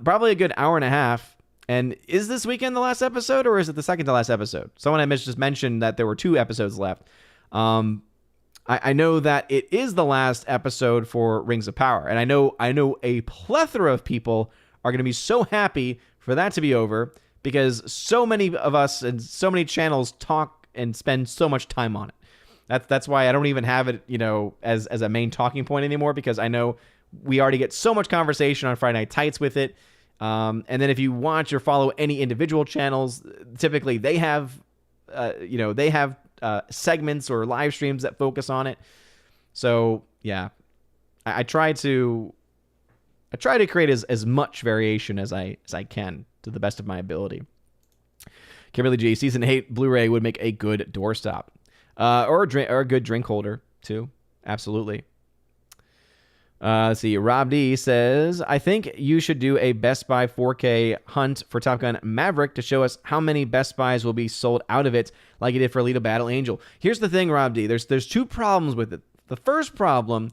[SPEAKER 1] probably a good hour and a half. And is this weekend the last episode, or is it the second to last episode? Someone just mentioned that there were 2 episodes left. I know that it is the last episode for Rings of Power, and I know a plethora of people are going to be so happy for that to be over because so many of us and so many channels talk and spend so much time on it. That's why I don't even have it, as a main talking point anymore, because I know we already get so much conversation on Friday Night Tights with it. And then if you watch or follow any individual channels, typically they have, segments or live streams that focus on it. So yeah, I try to create as much variation as I can to the best of my ability. Kimberly G, Season 8 Blu-ray would make a good doorstop, or a good drink holder too. Absolutely. Let's see. Rob D says, I think you should do a Best Buy 4K hunt for Top Gun Maverick to show us how many Best Buys will be sold out of it like you did for Alita Battle Angel. Here's the thing, Rob D. There's 2 problems with it. The first problem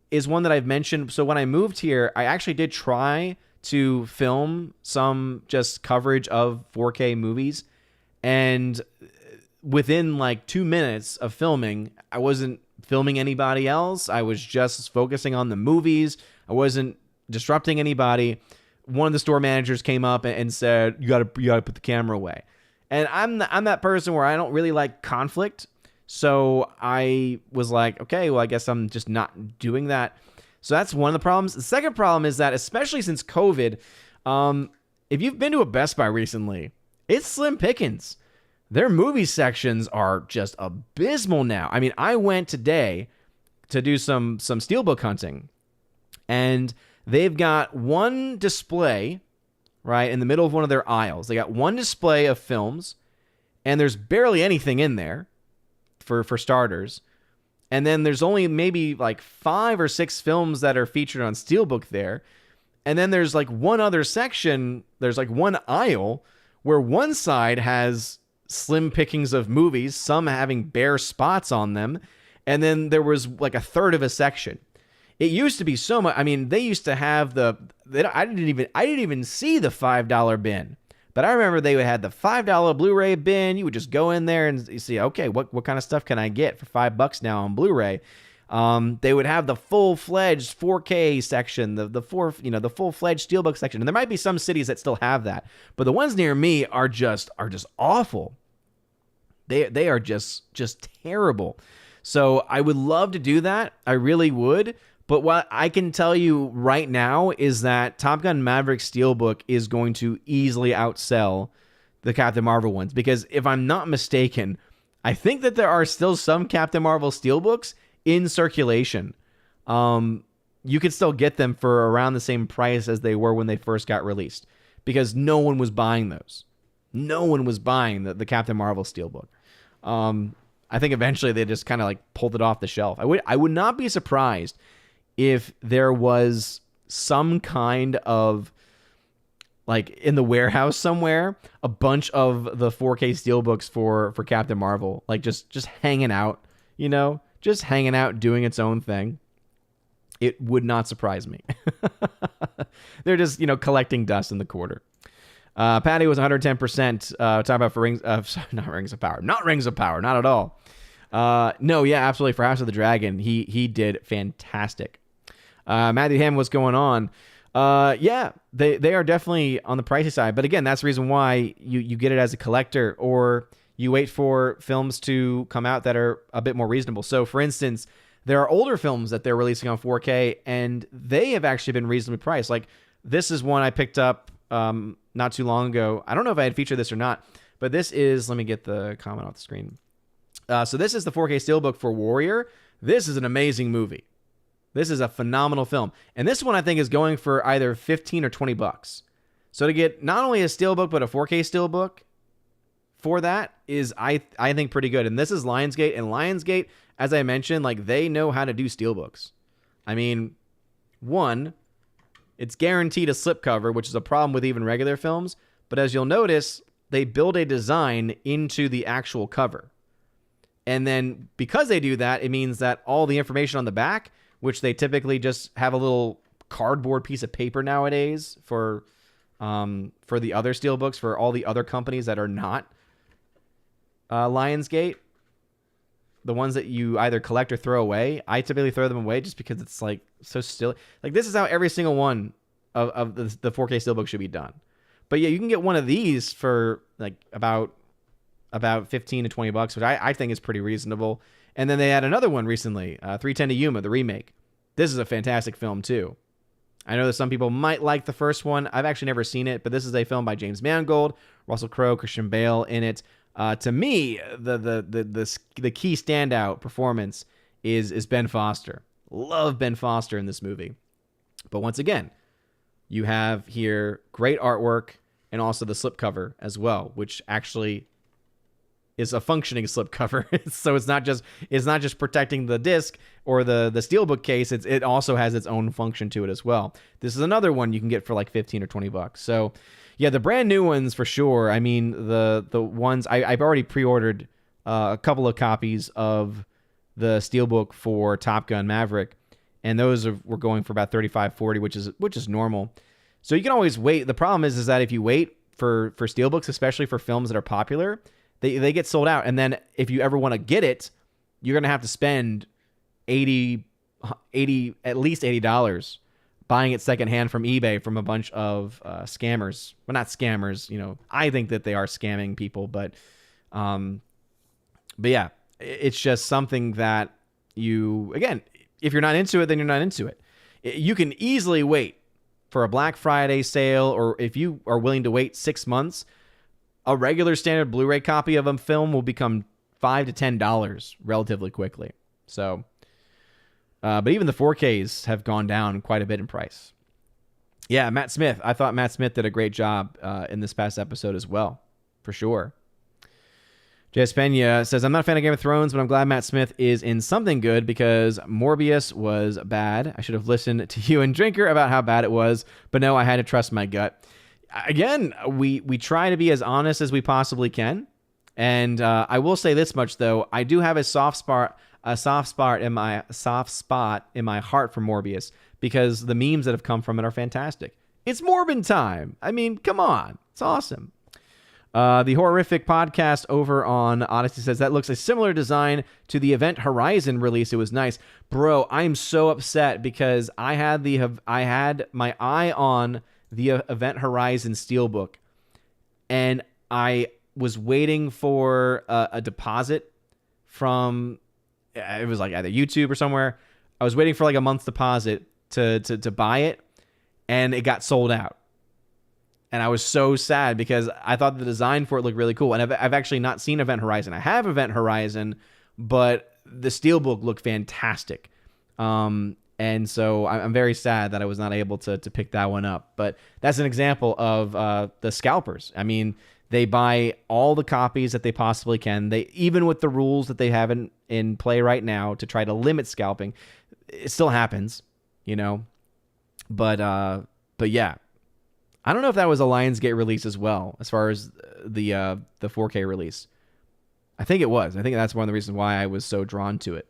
[SPEAKER 1] is one that I've mentioned. So when I moved here, I actually did try to film some just coverage of 4K movies. And within like 2 minutes of filming, I wasn't filming anybody else. I was just focusing on the movies. I wasn't disrupting anybody. One of the store managers came up and said, you gotta put the camera away. And I'm that person where I don't really like conflict. So I was like, okay, well, I guess I'm just not doing that. So that's one of the problems. The second problem is that, especially since COVID, if you've been to a Best Buy recently, it's slim pickings. Their movie sections are just abysmal now. I mean, I went today to do some steelbook hunting, and they've got one display, right, in the middle of one of their aisles. They got one display of films, and there's barely anything in there for starters. And then there's only maybe like 5 or 6 films that are featured on steelbook there. And then there's like one other section, there's like one aisle where one side has slim pickings of movies, some having bare spots on them, and then there was like a third of a section. It used to be so much. I mean, they used to have I didn't even see the $5 bin, but I remember they had the $5 Blu-ray bin. You would just go in there and you see, okay, what kind of stuff can I get for $5 now on Blu-ray? They would have the full-fledged 4K section, the full-fledged steelbook section, and there might be some cities that still have that, but the ones near me are just awful. They are just terrible. So I would love to do that. I really would. But what I can tell you right now is that Top Gun Maverick Steelbook is going to easily outsell the Captain Marvel ones, because if I'm not mistaken, I think that there are still some Captain Marvel Steelbooks in circulation. You could still get them for around the same price as they were when they first got released, because no one was buying those. No one was buying the Captain Marvel Steelbook. I think eventually they just kind of like pulled it off the shelf. I would not be surprised if there was some kind of, like, in the warehouse somewhere, a bunch of the 4K steelbooks for Captain Marvel, like just hanging out, just hanging out, doing its own thing. It would not surprise me. They're just, collecting dust in the quarter. Patty was 110%. Talking about for Rings, not Rings of Power, not at all. No, yeah, absolutely. For House of the Dragon, he did fantastic. Matthew Hamm, what's going on? Yeah, they are definitely on the pricey side, but again, that's the reason why you get it as a collector, or you wait for films to come out that are a bit more reasonable. So, for instance, there are older films that they're releasing on 4K, and they have actually been reasonably priced. Like, this is one I picked up not not too long ago. I don't know if I had featured this or not, but this is, let me get the comment off the screen. So this is the 4K Steelbook for Warrior. This is an amazing movie. This is a phenomenal film. And this one I think is going for either 15 or 20 bucks. So to get not only a Steelbook, but a 4K Steelbook for that is, I think, pretty good. And this is Lionsgate. And Lionsgate, as I mentioned, like, they know how to do Steelbooks. I mean, one, it's guaranteed a slipcover, which is a problem with even regular films. But as you'll notice, they build a design into the actual cover. And then because they do that, it means that all the information on the back, which they typically just have a little cardboard piece of paper nowadays for the other Steelbooks, for all the other companies that are not Lionsgate, the ones that you either collect or throw away, I typically throw them away just because it's like so still. Like, this is how every single one of the 4K Steelbook should be done. But yeah, you can get one of these for like about 15 to 20 bucks, which I think is pretty reasonable. And then they had another one recently, 310 to Yuma, the remake. This is a fantastic film too. I know that some people might like the first one. I've actually never seen it, but this is a film by James Mangold, Russell Crowe, Christian Bale in it. To me, the key standout performance is Ben Foster. Love Ben Foster in this movie. But once again, you have here great artwork and also the slipcover as well, which actually is a functioning slipcover. So it's not just protecting the disc or the steelbook case. It also has its own function to it as well. This is another one you can get for like 15 or 20 bucks. So yeah, the brand new ones for sure. I mean, the ones I've already pre-ordered a couple of copies of the steelbook for Top Gun Maverick, and those were going for about $35-40, which is normal. So you can always wait. The problem is that if you wait for steelbooks, especially for films that are popular, they get sold out. And then if you ever want to get it, you're going to have to spend at least $80 buying it secondhand from eBay from a bunch of scammers. Well, not scammers, I think that they are scamming people, but yeah, it's just something that again, if you're not into it, then you're not into it. You can easily wait for a Black Friday sale, or if you are willing to wait 6 months, a regular standard Blu-ray copy of a film will become $5 to $10 relatively quickly. So, but even the 4Ks have gone down quite a bit in price. Yeah, Matt Smith. I thought Matt Smith did a great job in this past episode as well, for sure. J.S. Pena says, I'm not a fan of Game of Thrones, but I'm glad Matt Smith is in something good because Morbius was bad. I should have listened to you and Drinker about how bad it was, but no, I had to trust my gut. Again, we try to be as honest as we possibly can. And I will say this much, though. I do have a soft spot in my heart for Morbius because the memes that have come from it are fantastic. It's Morbin time. I mean, come on. It's awesome. The Horrific podcast over on Odyssey says that looks a similar design to the Event Horizon release. It was nice. Bro, I'm so upset because I had my eye on the Event Horizon Steelbook, and I was waiting for a deposit from, it was like either YouTube or somewhere. I was waiting for like a month's deposit to buy it, and it got sold out. And I was so sad because I thought the design for it looked really cool. And I've actually not seen Event Horizon. I have Event Horizon, but the Steelbook looked fantastic. And so I'm very sad that I was not able to pick that one up. But that's an example of the scalpers. I mean, they buy all the copies that they possibly can. They, even with the rules that they have in play right now to try to limit scalping, it still happens, But yeah. I don't know if that was a Lionsgate release as well, as far as the 4K release. I think it was. I think that's one of the reasons why I was so drawn to it.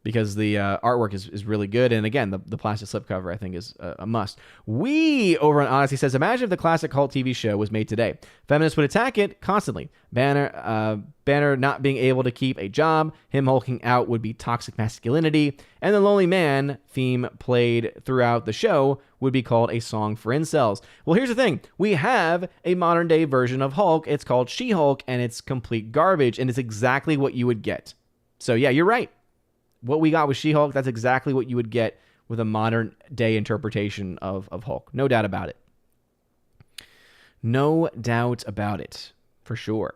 [SPEAKER 1] Because the artwork is really good. And again, the plastic slipcover, I think, is a must. We, over on Odyssey, says, imagine if the classic cult TV show was made today. Feminists would attack it constantly. Banner not being able to keep a job, him hulking out would be toxic masculinity, and the lonely man theme played throughout the show would be called a song for incels. Well, here's the thing. We have a modern-day version of Hulk. It's called She-Hulk, and it's complete garbage, and it's exactly what you would get. So, yeah, you're right. What we got with She-Hulk, that's exactly what you would get with a modern-day interpretation of Hulk. No doubt about it. No doubt about it, for sure.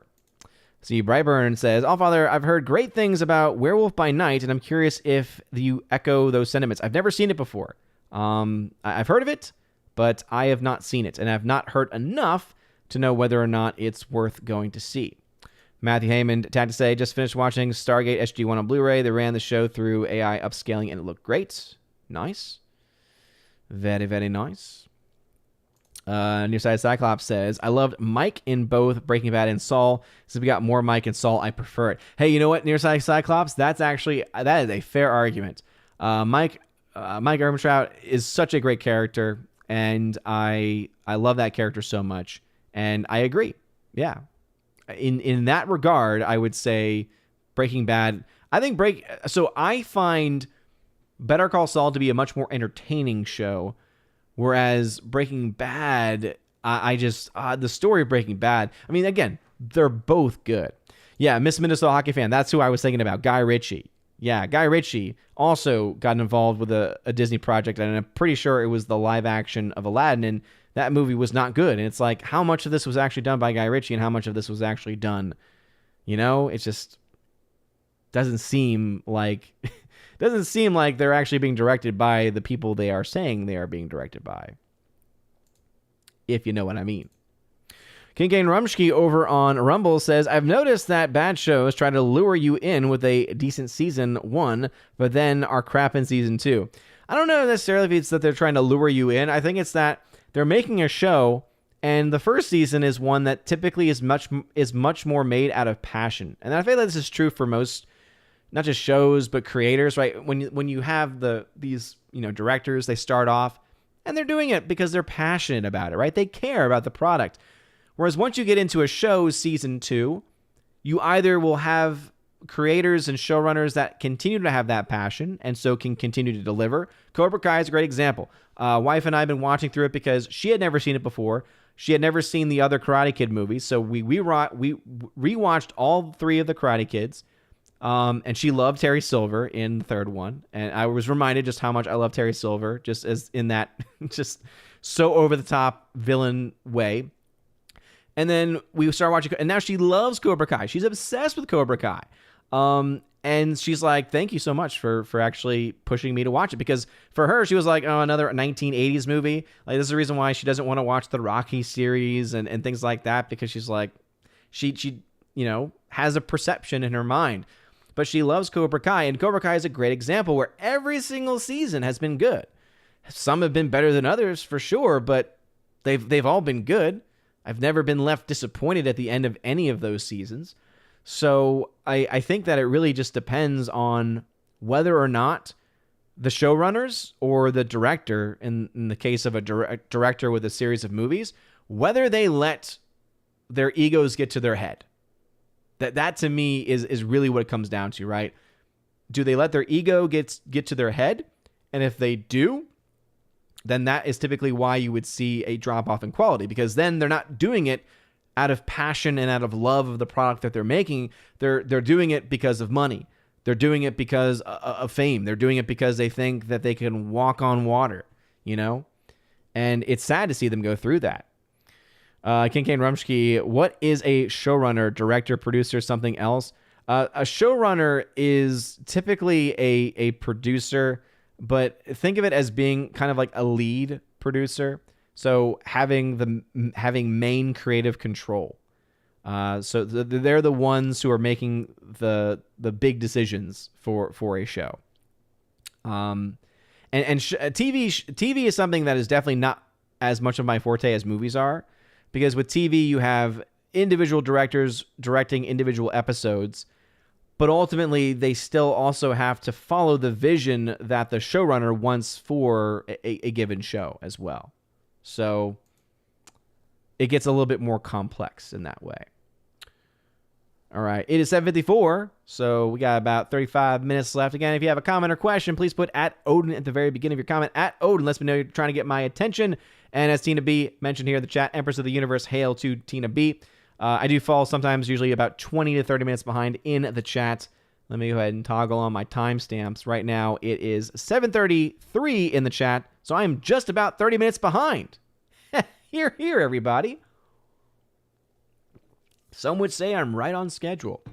[SPEAKER 1] See, Brightburn says, Allfather, I've heard great things about Werewolf by Night, and I'm curious if you echo those sentiments. I've never seen it before. I've heard of it, but I have not seen it, and I've not heard enough to know whether or not it's worth going to see. Matthew Heyman had to say, just finished watching Stargate SG-1 on Blu-ray. They ran the show through AI upscaling, and it looked great. Nice. Very, very nice. Nearside Cyclops says, I loved Mike in both Breaking Bad and Saul. Since we got more Mike and Saul, I prefer it. Hey, you know what, Nearside Cyclops? That is a fair argument. Mike Ehrmantraut is such a great character, and I love that character so much, and I agree. Yeah. In that regard, I would say Breaking Bad. So I find Better Call Saul to be a much more entertaining show. Whereas Breaking Bad, the story of Breaking Bad, I mean, again, they're both good. Yeah, Miss Minnesota hockey fan, that's who I was thinking about, Guy Ritchie. Yeah, Guy Ritchie also got involved with a Disney project, and I'm pretty sure it was the live action of Aladdin, and that movie was not good. And it's like, how much of this was actually done by Guy Ritchie and how much of this was actually done? It just doesn't seem like... Doesn't seem like they're actually being directed by the people they are saying they are being directed by. If you know what I mean. King Kane Rumsky over on Rumble says, I've noticed that bad shows try to lure you in with a decent season 1, but then are crap in season 2. I don't know necessarily if it's that they're trying to lure you in. I think it's that they're making a show, and the first season is one that typically is much more made out of passion. And I feel like this is true for most, not just shows, but creators, right? When you have these directors, they start off and they're doing it because they're passionate about it, right? They care about the product. Whereas once you get into a show season 2, you either will have creators and showrunners that continue to have that passion and so can continue to deliver. Cobra Kai is a great example. Wife and I have been watching through it because she had never seen it before. She had never seen the other Karate Kid movies, so we rewatched all 3 of the Karate Kids. And she loved Terry Silver in the third one. And I was reminded just how much I love Terry Silver, just as in that just so over the top villain way. And then we started watching, and now she loves Cobra Kai. She's obsessed with Cobra Kai. And she's like, thank you so much for actually pushing me to watch it. Because for her, she was like, oh, another 1980s movie. Like, this is the reason why she doesn't want to watch the Rocky series and things like that, because she's like, she has a perception in her mind. But she loves Cobra Kai, and Cobra Kai is a great example where every single season has been good. Some have been better than others, for sure, but they've all been good. I've never been left disappointed at the end of any of those seasons. So I think that it really just depends on whether or not the showrunners or the director, in the case of a director with a series of movies, whether they let their egos get to their head. That to me is really what it comes down to, right? Do they let their ego get to their head? And if they do, then that is typically why you would see a drop off in quality, because then they're not doing it out of passion and out of love of the product that they're making. They're doing it because of money. They're doing it because of fame. They're doing it because they think that they can walk on water, And it's sad to see them go through that. King Kane Rumsky, what is a showrunner, director, producer, something else? A showrunner is typically a producer, but think of it as being kind of like a lead producer. So having main creative control. So they're the ones who are making the big decisions for a show. TV is something that is definitely not as much of my forte as movies are. Because with TV, you have individual directors directing individual episodes, but ultimately they still also have to follow the vision that the showrunner wants for a given show as well. So it gets a little bit more complex in that way. All right, it is 7:54, so we got about 35 minutes left. Again, if you have a comment or question, please put @Odin at the very beginning of your comment. @Odin lets me know you're trying to get my attention. And as Tina B mentioned here in the chat, Empress of the Universe, hail to Tina B. I do fall sometimes, usually about 20 to 30 minutes behind in the chat. Let me go ahead and toggle on my timestamps. Right now, it is 7:33 in the chat, so I am just about 30 minutes behind. Here, everybody. Some would say I'm right on schedule.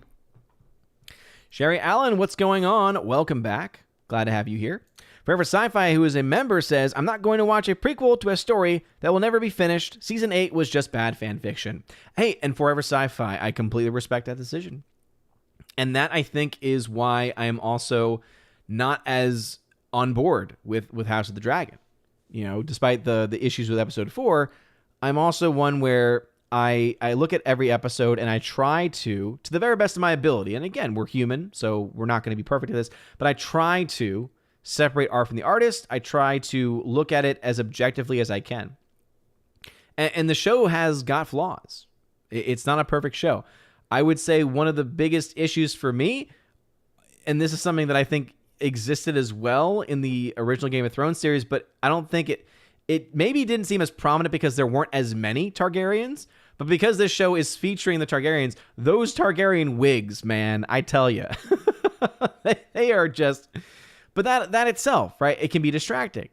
[SPEAKER 1] Sherry Allen, what's going on? Welcome back. Glad to have you here. Forever Sci-Fi, who is a member, says, I'm not going to watch a prequel to a story that will never be finished. Season 8 was just bad fan fiction. Hey, and Forever Sci-Fi, I completely respect that decision. And that, I think, is why I am also not as on board with House of the Dragon. You know, despite the issues with episode 4, I'm also one where I look at every episode and I try to the very best of my ability, and again, we're human, so we're not going to be perfect at this, but I try to separate art from the artist. I try to look at it as objectively as I can. And the show has got flaws. It's not a perfect show. I would say one of the biggest issues for me, and this is something that I think existed as well in the original Game of Thrones series, but I don't think it maybe didn't seem as prominent because there weren't as many Targaryens, but because this show is featuring the Targaryens, those Targaryen wigs, man, I tell you, they are just... But that itself, right, it can be distracting.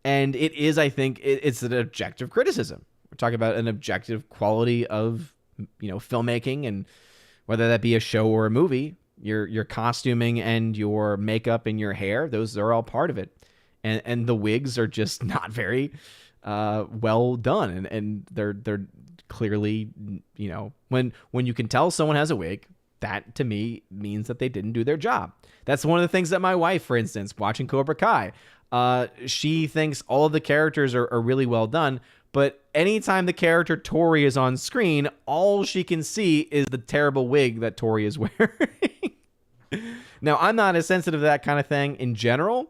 [SPEAKER 1] And it is, I think, it's an objective criticism. We're talking about an objective quality of, you know, filmmaking, and whether that be a show or a movie, your costuming and your makeup and your hair, those are all part of it. And the wigs are just not very well done. And they're clearly, you know, when you can tell someone has a wig, that to me means that they didn't do their job. That's one of the things that my wife, for instance, watching Cobra Kai, she thinks all of the characters are really well done, but anytime the character Tori is on screen, all she can see is the terrible wig that Tori is wearing. Now, I'm not as sensitive to that kind of thing in general,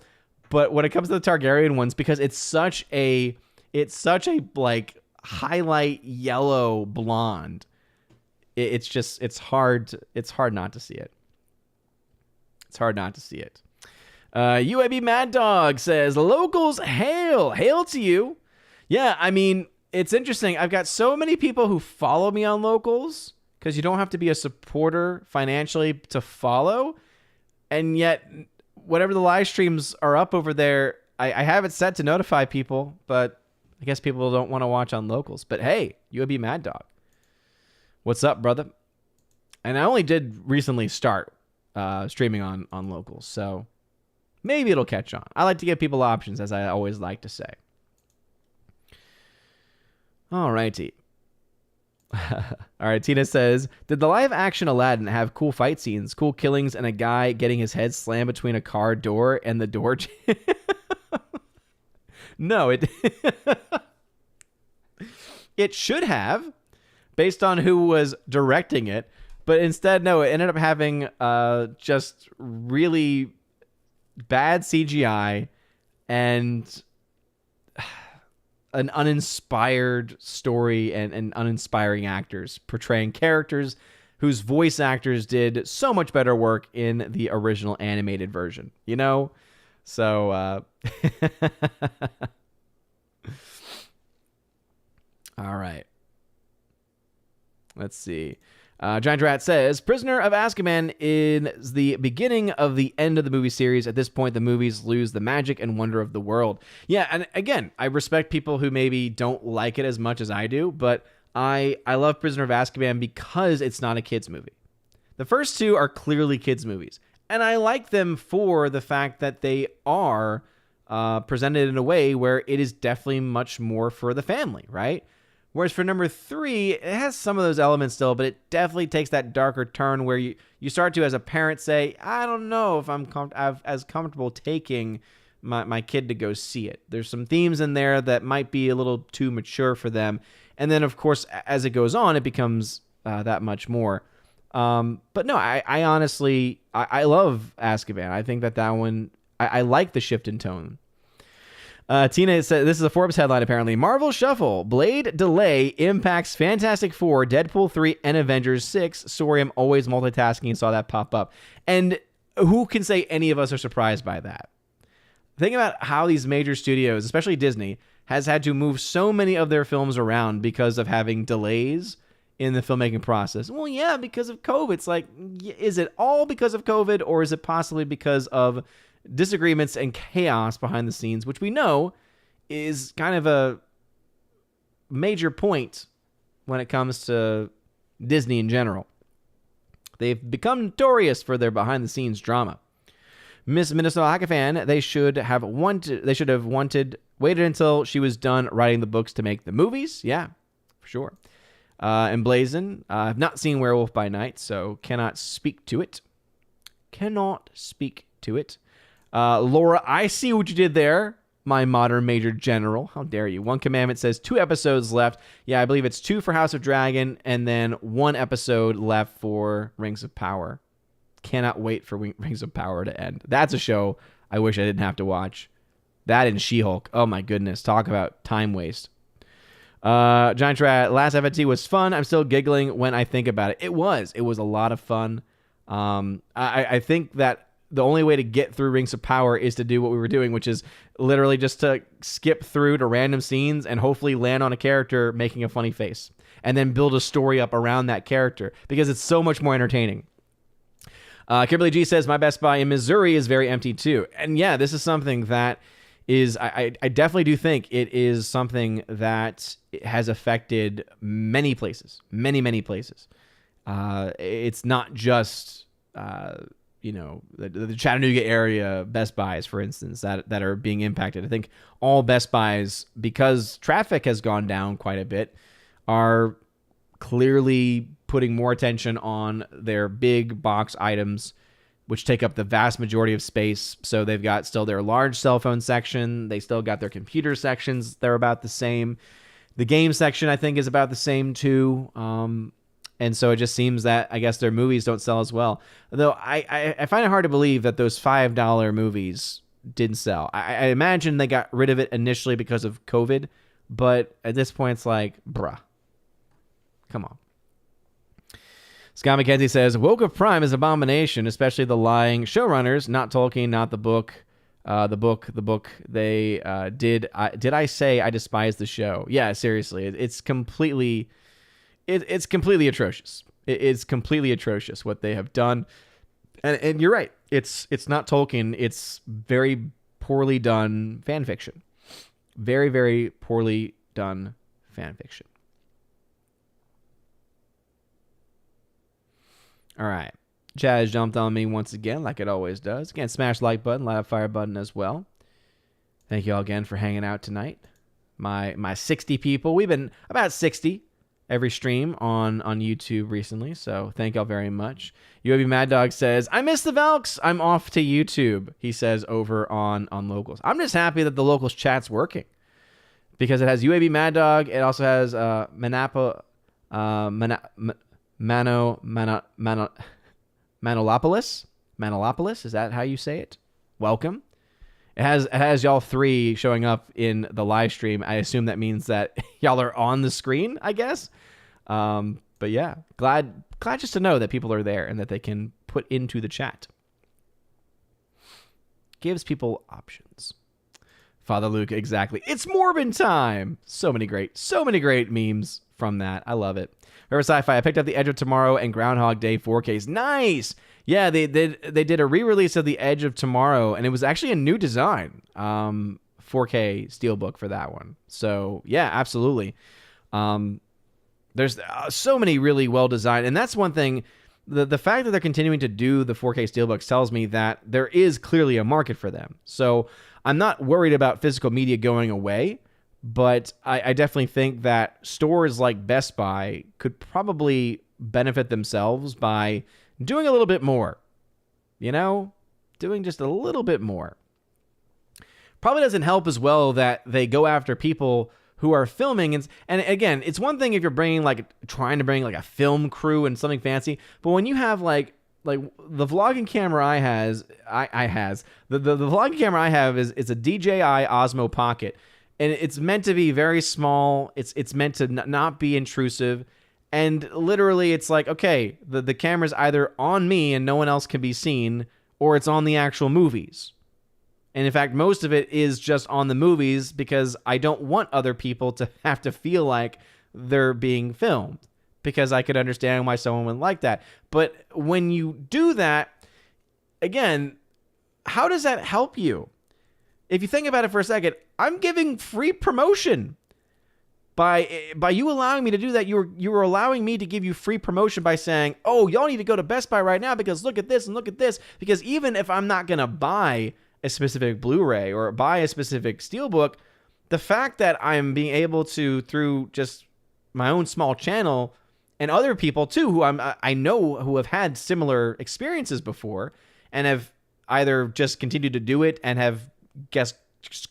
[SPEAKER 1] but when it comes to the Targaryen ones, because it's such a like highlight yellow blonde, it's hard not to see it. It's hard not to see it. UAB Mad Dog says, locals, hail to you. Yeah, I mean, it's interesting. I've got so many people who follow me on locals because you don't have to be a supporter financially to follow. And yet, whatever the live streams are up over there, I have it set to notify people, but I guess people don't want to watch on locals. But hey, UAB Mad Dog, what's up, brother? And I only did recently start streaming on locals, so maybe it'll catch on. I like to give people options, as I always like to say. Alrighty. Alright, Tina says, did the live action Aladdin have cool fight scenes, cool killings, and a guy getting his head slammed between a car door and the door? No, it should have, based on who was directing it. But instead, no, it ended up having just really bad CGI and an uninspired story and uninspiring actors portraying characters whose voice actors did so much better work in the original animated version, you know? So, all right. Let's see. Giant Rat says, Prisoner of Azkaban is the beginning of the end of the movie series. At this point, the movies lose the magic and wonder of the world. Yeah, and again, I respect people who maybe don't like it as much as I do, but I love Prisoner of Azkaban because it's not a kid's movie. The first two are clearly kids' movies, and I like them for the fact that they are presented in a way where it is definitely much more for the family, right? Whereas for number 3, it has some of those elements still, but it definitely takes that darker turn where you start to, as a parent, say, I don't know if I'm as comfortable taking my kid to go see it. There's some themes in there that might be a little too mature for them. And then, of course, as it goes on, it becomes that much more. But no, I honestly, I love Azkaban. I think that one, I like the shift in tone. Tina said, this is a Forbes headline apparently. Marvel Shuffle, Blade delay impacts Fantastic Four, Deadpool 3, and Avengers 6. Sorry, I'm always multitasking and saw that pop up. And who can say any of us are surprised by that? Think about how these major studios, especially Disney, has had to move so many of their films around because of having delays in the filmmaking process. Well, yeah, because of COVID. It's like, is it all because of COVID, or is it possibly because of disagreements and chaos behind the scenes, which we know is kind of a major point when it comes to Disney in general. They've become notorious for their behind-the-scenes drama. Miss Minnesota Hackafan, they should have waited until she was done writing the books to make the movies. Yeah, for sure. And Blazin, I've not seen Werewolf by Night, so cannot speak to it. Laura, I see what you did there, my modern Major General. How dare you? One Commandment says 2 episodes left. Yeah, I believe it's 2 for House of Dragon, and then 1 episode left for Rings of Power. Cannot wait for Rings of Power to end. That's a show I wish I didn't have to watch. That and She-Hulk. Oh my goodness. Talk about time waste. Giant Rat, last FNT was fun. I'm still giggling when I think about it. It was a lot of fun. I think that the only way to get through Rings of Power is to do what we were doing, which is literally just to skip through to random scenes and hopefully land on a character making a funny face and then build a story up around that character because it's so much more entertaining. Kimberly G says, my Best Buy in Missouri is very empty too. And yeah, this is something that is, I definitely do think it is something that has affected many places, many places. It's not just, the Chattanooga area Best Buys, for instance, that are being impacted. I think all Best Buys, because traffic has gone down quite a bit, are clearly putting more attention on their big box items, which take up the vast majority of space. So they've got still their large cell phone section. They still got their computer sections. They're about the same. The game section, I think, is about the same too. And so it just seems that, I guess, their movies don't sell as well. Though I find it hard to believe that those $5 movies didn't sell. I imagine they got rid of it initially because of COVID. But at this point, it's like, bruh. Come on. Scott McKenzie says, Woke of Prime is an abomination, especially the lying showrunners, not Tolkien, not the book. The book. They did I say I despise the show? Yeah, seriously. It's completely atrocious. It's completely atrocious what they have done. And you're right. It's not Tolkien. It's very poorly done fan fiction. Very, very poorly done fan fiction. All right. Chat has jumped on me once again, like it always does. Again, smash the like button, light up fire button as well. Thank you all again for hanging out tonight. My 60 people. We've been about 60 every stream on YouTube recently, so thank y'all very much. UAB Mad Dog says, I miss the Valks. I'm off to YouTube, he says over on Locals. I'm just happy that the Locals chat's working because it has UAB Mad Dog. It also has Manolopolis, is that how you say it? Welcome. It has y'all 3 showing up in the live stream. I assume that means that y'all are on the screen, I guess. But yeah, glad just to know that people are there and that they can put into the chat. Gives people options. Father Luke, exactly. It's Morbin time. So many great memes from that. I love it. River Sci-Fi, I picked up The Edge of Tomorrow and Groundhog Day 4Ks. Nice! Yeah, they did a re-release of The Edge of Tomorrow, and it was actually a new design. 4K Steelbook for that one. So, yeah, absolutely. There's so many really well-designed, and that's one thing. The fact that they're continuing to do the 4K Steelbooks tells me that there is clearly a market for them. So, I'm not worried about physical media going away, but I definitely think that stores like Best Buy could probably benefit themselves by doing a little bit more. Doing just a little bit more. Probably doesn't help as well that they go after people who are filming. And again, it's one thing if you're trying to bring a film crew and something fancy, but when you have the vlogging camera the vlogging camera I have is a DJI Osmo Pocket. And it's meant to be very small. It's meant to not be intrusive. And literally, it's like, okay, the camera's either on me and no one else can be seen, or it's on the actual movies. And in fact, most of it is just on the movies because I don't want other people to have to feel like they're being filmed, because I could understand why someone would like that. But when you do that, again, how does that help you? If you think about it for a second, I'm giving free promotion. By you allowing me to do that, you were allowing me to give you free promotion by saying, oh, y'all need to go to Best Buy right now because look at this and look at this. Because even if I'm not going to buy a specific Blu-ray or buy a specific Steelbook, the fact that I'm being able to, through just my own small channel and other people too, who I know who have had similar experiences before and have either just continued to do it and have just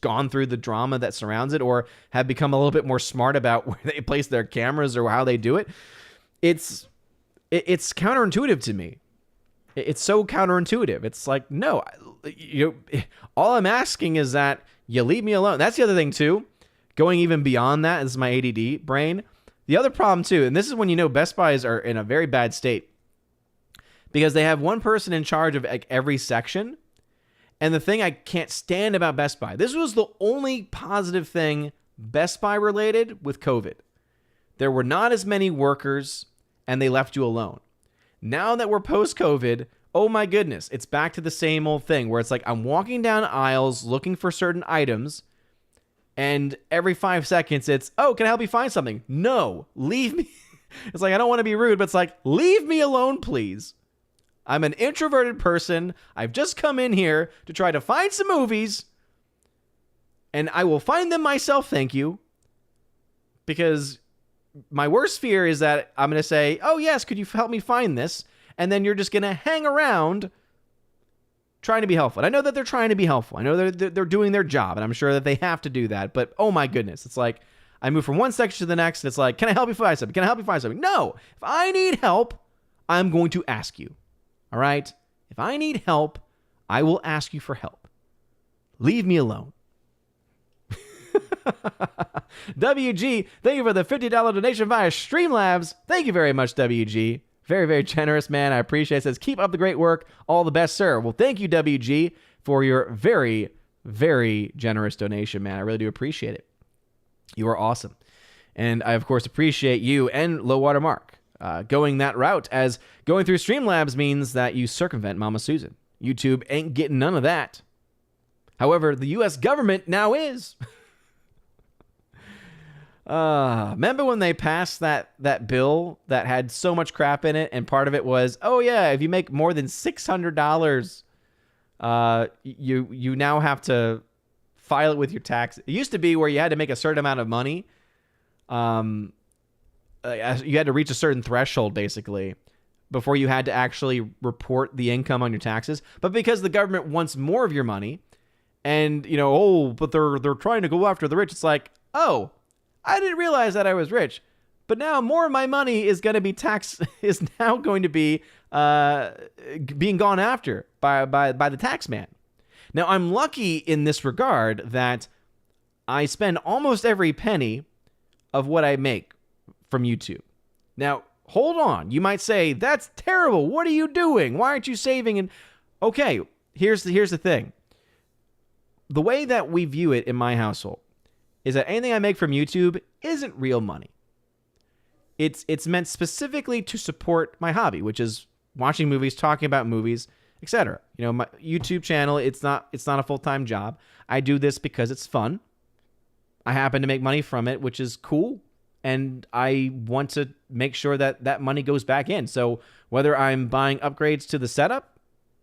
[SPEAKER 1] gone through the drama that surrounds it, or have become a little bit more smart about where they place their cameras or how they do it. It's counterintuitive to me. It's so counterintuitive. It's like, no, all I'm asking is that you leave me alone. That's the other thing too. Going even beyond that, this is my ADD brain. The other problem too, and this is when you know Best Buys are in a very bad state, because they have one person in charge of like every section. And the thing I can't stand about Best Buy, this was the only positive thing Best Buy related with COVID. There were not as many workers and they left you alone. Now that we're post-COVID, oh my goodness, it's back to the same old thing where it's like I'm walking down aisles looking for certain items, and every 5 seconds it's, oh, can I help you find something? No, leave me. It's like, I don't want to be rude, but it's like, leave me alone, please. I'm an introverted person. I've just come in here to try to find some movies, and I will find them myself, thank you. Because my worst fear is that I'm going to say, oh yes, could you help me find this? And then you're just going to hang around trying to be helpful. And I know that they're trying to be helpful. I know they're doing their job, and I'm sure that they have to do that. But oh my goodness, it's like I move from one section to the next, and it's like, can I help you find something? Can I help you find something? No. If I need help, I'm going to ask you. All right? If I need help, I will ask you for help. Leave me alone. WG, thank you for the $50 donation via Streamlabs. Thank you very much, WG. Very, very generous, man. I appreciate it. Says, keep up the great work. All the best, sir. Well, thank you, WG, for your very, very generous donation, man. I really do appreciate it. You are awesome. And I, of course, appreciate you and Low Water Mark going that route, as going through Streamlabs means that you circumvent Mama Susan. YouTube ain't getting none of that. However, the U.S. government now is. Remember when they passed that bill that had so much crap in it, and part of it was, oh yeah, if you make more than $600, you now have to file it with your tax. It used to be where you had to make a certain amount of money. You had to reach a certain threshold, basically, before you had to actually report the income on your taxes. But because the government wants more of your money, and but they're trying to go after the rich, it's like, oh, I didn't realize that I was rich, but now more of my money is going to be is now going to be being gone after by the tax man. Now, I'm lucky in this regard that I spend almost every penny of what I make from YouTube. Now, hold on. You might say, that's terrible. What are you doing? Why aren't you saving? And okay, here's the thing. The way that we view it in my household is that anything I make from YouTube isn't real money. It's meant specifically to support my hobby, which is watching movies, talking about movies, etc. My YouTube channel, it's not a full-time job. I do this because it's fun. I happen to make money from it, which is cool. And I want to make sure that money goes back in. So whether I'm buying upgrades to the setup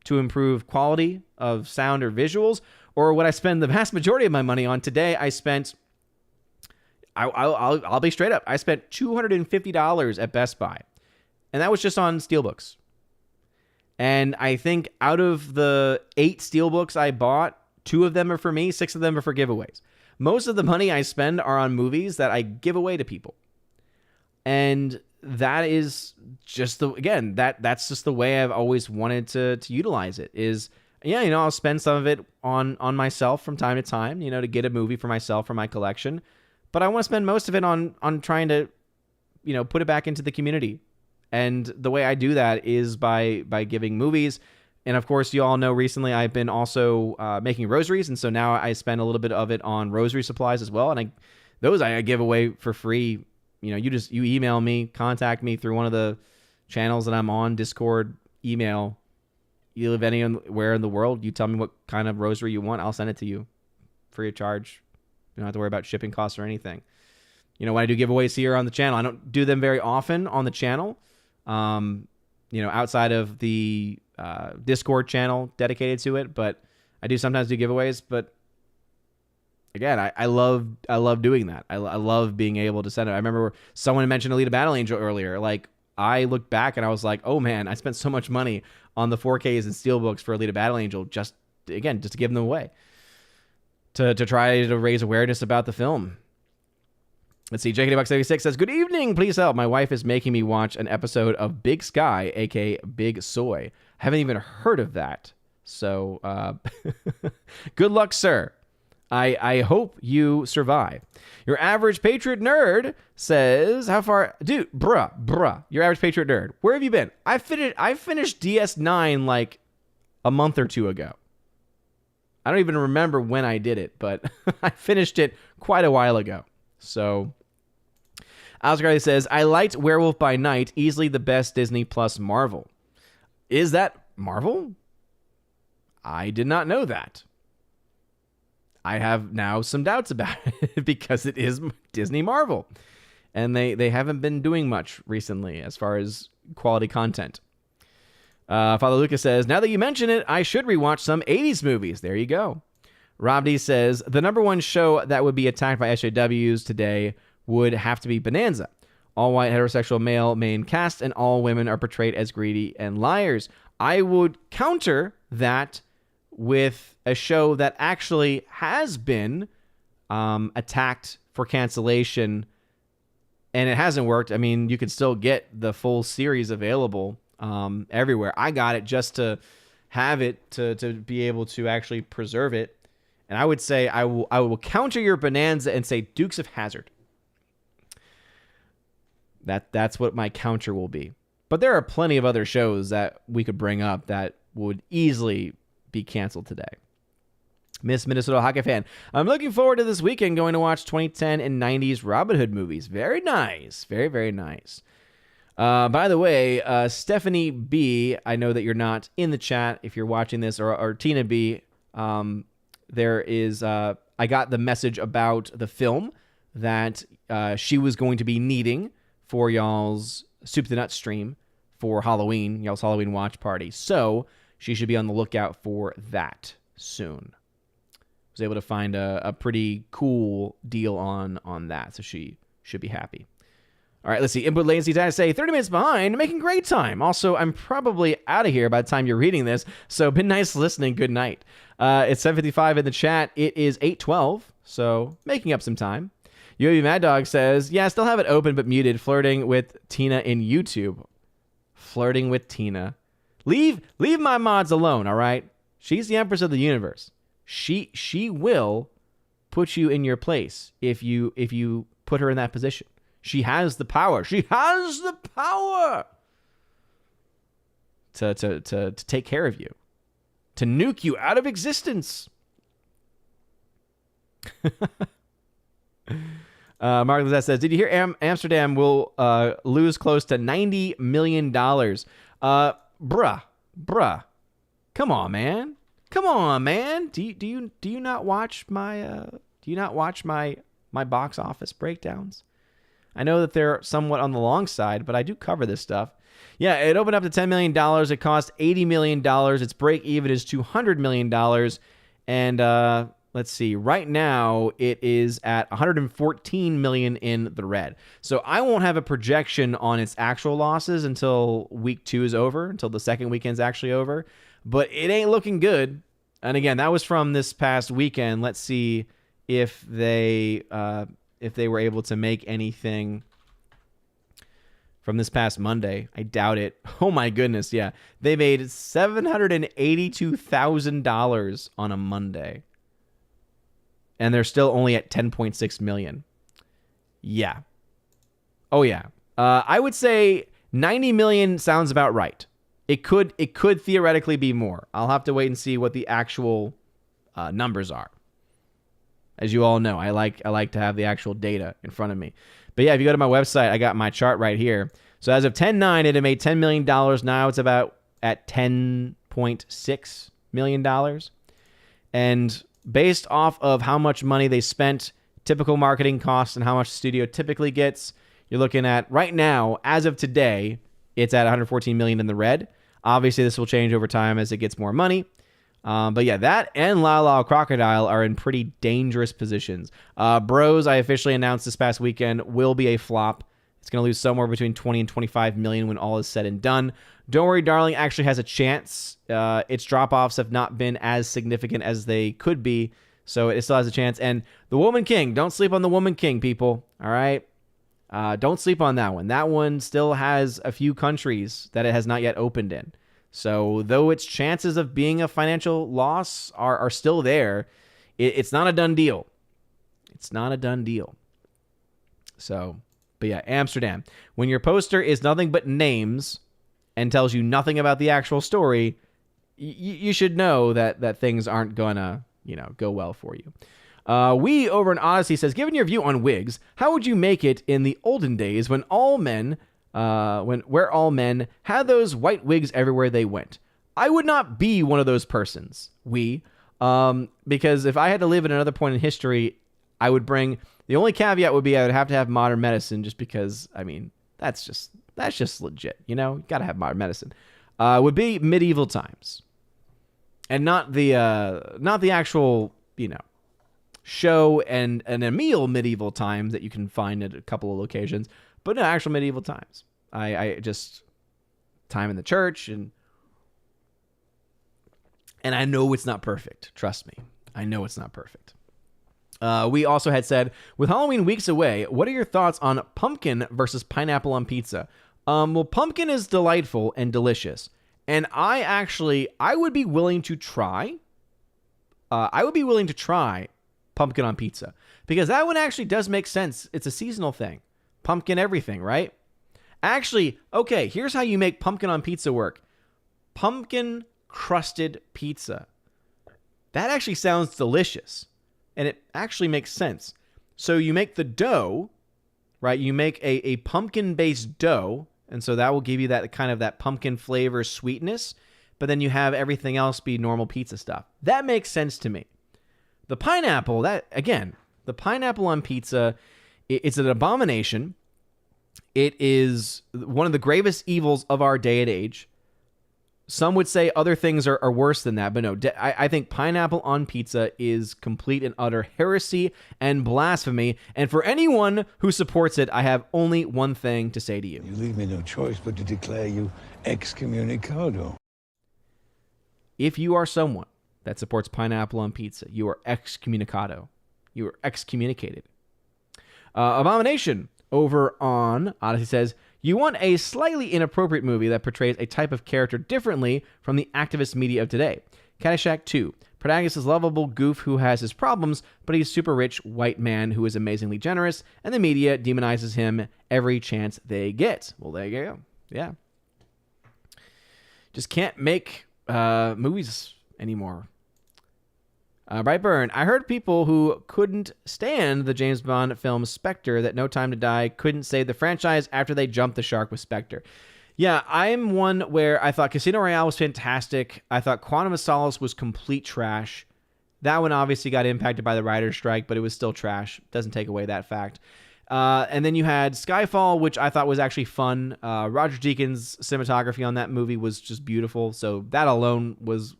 [SPEAKER 1] to improve quality of sound or visuals, or what I spend the vast majority of my money on today, I'll be straight up. I spent $250 at Best Buy, and that was just on Steelbooks. And I think out of the 8 Steelbooks I bought, 2 of them are for me, 6 of them are for giveaways. Most of the money I spend are on movies that I give away to people. And that is just that's just the way I've always wanted to utilize it is, I'll spend some of it on myself from time to time, to get a movie for myself for my collection. But I want to spend most of it on trying to, put it back into the community. And the way I do that is by giving movies. And of course, you all know recently I've been also making rosaries. And so now I spend a little bit of it on rosary supplies as well. And those I give away for free. You email me, contact me through one of the channels that I'm on, Discord, email. You live anywhere in the world, you tell me what kind of rosary you want, I'll send it to you free of charge. You don't have to worry about shipping costs or anything. when I do giveaways here on the channel, I don't do them very often on the channel. Outside of the Discord channel dedicated to it, but I do sometimes do giveaways. But again, I love doing that. I love being able to send it. I remember someone mentioned Alita Battle Angel earlier. Like, I looked back and I was like, oh man, I spent so much money on the 4Ks and Steelbooks for Alita Battle Angel just to give them away, to try to raise awareness about the film. Let's see. JKDBuck76 says, good evening. Please help. My wife is making me watch an episode of Big Sky, aka Big Soy. Haven't even heard of that. So, good luck, sir. I hope you survive. Your average Patriot nerd says, how far... Dude, bruh. Your average Patriot nerd. Where have you been? I finished DS9 like a month or two ago. I don't even remember when I did it, but I finished it quite a while ago. So... Oscar says, I liked Werewolf by Night, easily the best Disney Plus Marvel. Is that Marvel? I did not know that. I have now some doubts about it because it is Disney Marvel. And they haven't been doing much recently as far as quality content. Father Lucas says, now that you mention it, I should rewatch some 80s movies. There you go. Rob D says, the number one show that would be attacked by SJWs today would have to be Bonanza. All white heterosexual male main cast and all women are portrayed as greedy and liars. I would counter that with a show that actually has been attacked for cancellation and it hasn't worked. I mean, you can still get the full series available everywhere. I got it just to have it to be able to actually preserve it. And I would say I will counter your Bonanza and say Dukes of Hazzard. That's what my counter will be. But there are plenty of other shows that we could bring up that would easily be canceled today. Miss Minnesota Hockey Fan, I'm looking forward to this weekend going to watch 2010 and 90s Robin Hood movies. Very nice. Very, very nice. By the way, Stephanie B, I know that you're not in the chat if you're watching this, or Tina B, there is, I got the message about the film that she was going to be needing for y'all's Soup to Nuts stream for Halloween, y'all's Halloween watch party. So she should be on the lookout for that soon. Was able to find a pretty cool deal on that, so she should be happy. All right, let's see. Input latency time say 30 minutes behind, making great time. Also, I'm probably out of here by the time you're reading this, so been nice listening. Good night. It's 7:55 in the chat. It is 8:12, so making up some time. UAV Mad Dog says, yeah, I still have it open but muted, flirting with Tina in YouTube. Flirting with Tina. Leave my mods alone, all right? She's the Empress of the Universe. She will put you in your place if you put her in that position. She has the power. She has the power to take care of you, to nuke you out of existence. Mark Lizette says, did you hear Amsterdam will lose close to $90 million? Bruh. Come on, man. Do you not watch my box office breakdowns? I know that they're somewhat on the long side, but I do cover this stuff. Yeah, it opened up to $10 million. It cost $80 million. Its break even is $200 million. And let's see, right now it is at $114 million in the red. So I won't have a projection on its actual losses until week 2 is over, until the second weekend's actually over. But it ain't looking good. And again, that was from this past weekend. Let's see if they were able to make anything from this past Monday. I doubt it. Oh my goodness, yeah. They made $782,000 on a Monday. And they're still only at 10.6 million. Yeah. Oh yeah. I would say 90 million sounds about right. It could theoretically be more. I'll have to wait and see what the actual numbers are. As you all know, I like to have the actual data in front of me. But yeah, if you go to my website, I got my chart right here. So as of 10/9, it had made $10 million. Now it's about at $10.6 million. And based off of how much money they spent typical marketing costs and how much the studio typically gets, you're looking at right now, as of today, it's at $114 million in the red. Obviously, this will change over time as it gets more money. But yeah, that and Lyle Crocodile are in pretty dangerous positions. Bros, I officially announced this past weekend, will be a flop. It's going to lose somewhere between 20 and 25 million when all is said and done. Don't Worry, Darling actually has a chance. Its drop-offs have not been as significant as they could be, so it still has a chance. And The Woman King, don't sleep on The Woman King, people. All right? Don't sleep on that one. That one still has a few countries that it has not yet opened in. So though its chances of being a financial loss are still there, it's not a done deal. It's not a done deal. So, but yeah, Amsterdam. When your poster is nothing but names and tells you nothing about the actual story, you should know that things aren't gonna, go well for you. We over in Odyssey says, given your view on wigs, how would you make it in the olden days when all men had those white wigs everywhere they went? I would not be one of those persons. Because if I had to live at another point in history, I would bring, the only caveat would be I would have to have modern medicine, just because, that's just legit, you gotta have modern medicine. Would be medieval times, and not the actual, show and Emil medieval times that you can find at a couple of locations, but no, actual medieval times. I just time in the church, and I know it's not perfect. Trust me, I know it's not perfect. We also had said, with Halloween weeks away, what are your thoughts on pumpkin versus pineapple on pizza? Well, pumpkin is delightful and delicious, and I would be willing to try. Pumpkin on pizza, because that one actually does make sense. It's a seasonal thing. Pumpkin everything, right? Actually, okay, here's how you make pumpkin on pizza work. Pumpkin crusted pizza. That actually sounds delicious, and it actually makes sense. So you make the dough, right? You make a pumpkin-based dough, and so that will give you that kind of that pumpkin flavor sweetness, but then you have everything else be normal pizza stuff. That makes sense to me. The pineapple, the pineapple on pizza, it's an abomination. It is one of the gravest evils of our day and age. Some would say other things are worse than that, but no, I think pineapple on pizza is complete and utter heresy and blasphemy. And for anyone who supports it, I have only one thing to say to you.
[SPEAKER 2] You leave me no choice but to declare you excommunicado.
[SPEAKER 1] If you are someone that supports pineapple on pizza, you are excommunicado. You are excommunicated. Abomination over on Odyssey says, you want a slightly inappropriate movie that portrays a type of character differently from the activist media of today. Caddyshack 2. Protagonist is lovable goof who has his problems, but he's super rich white man who is amazingly generous, and the media demonizes him every chance they get. Well, there you go. Yeah. Just can't make movies anymore. Brightburn, I heard people who couldn't stand the James Bond film Spectre that No Time to Die couldn't save the franchise after they jumped the shark with Spectre. Yeah, I'm one where I thought Casino Royale was fantastic. I thought Quantum of Solace was complete trash. That one obviously got impacted by the writer's strike, but it was still trash. Doesn't take away that fact. And then you had Skyfall, which I thought was actually fun. Roger Deakins' cinematography on that movie was just beautiful. So that alone was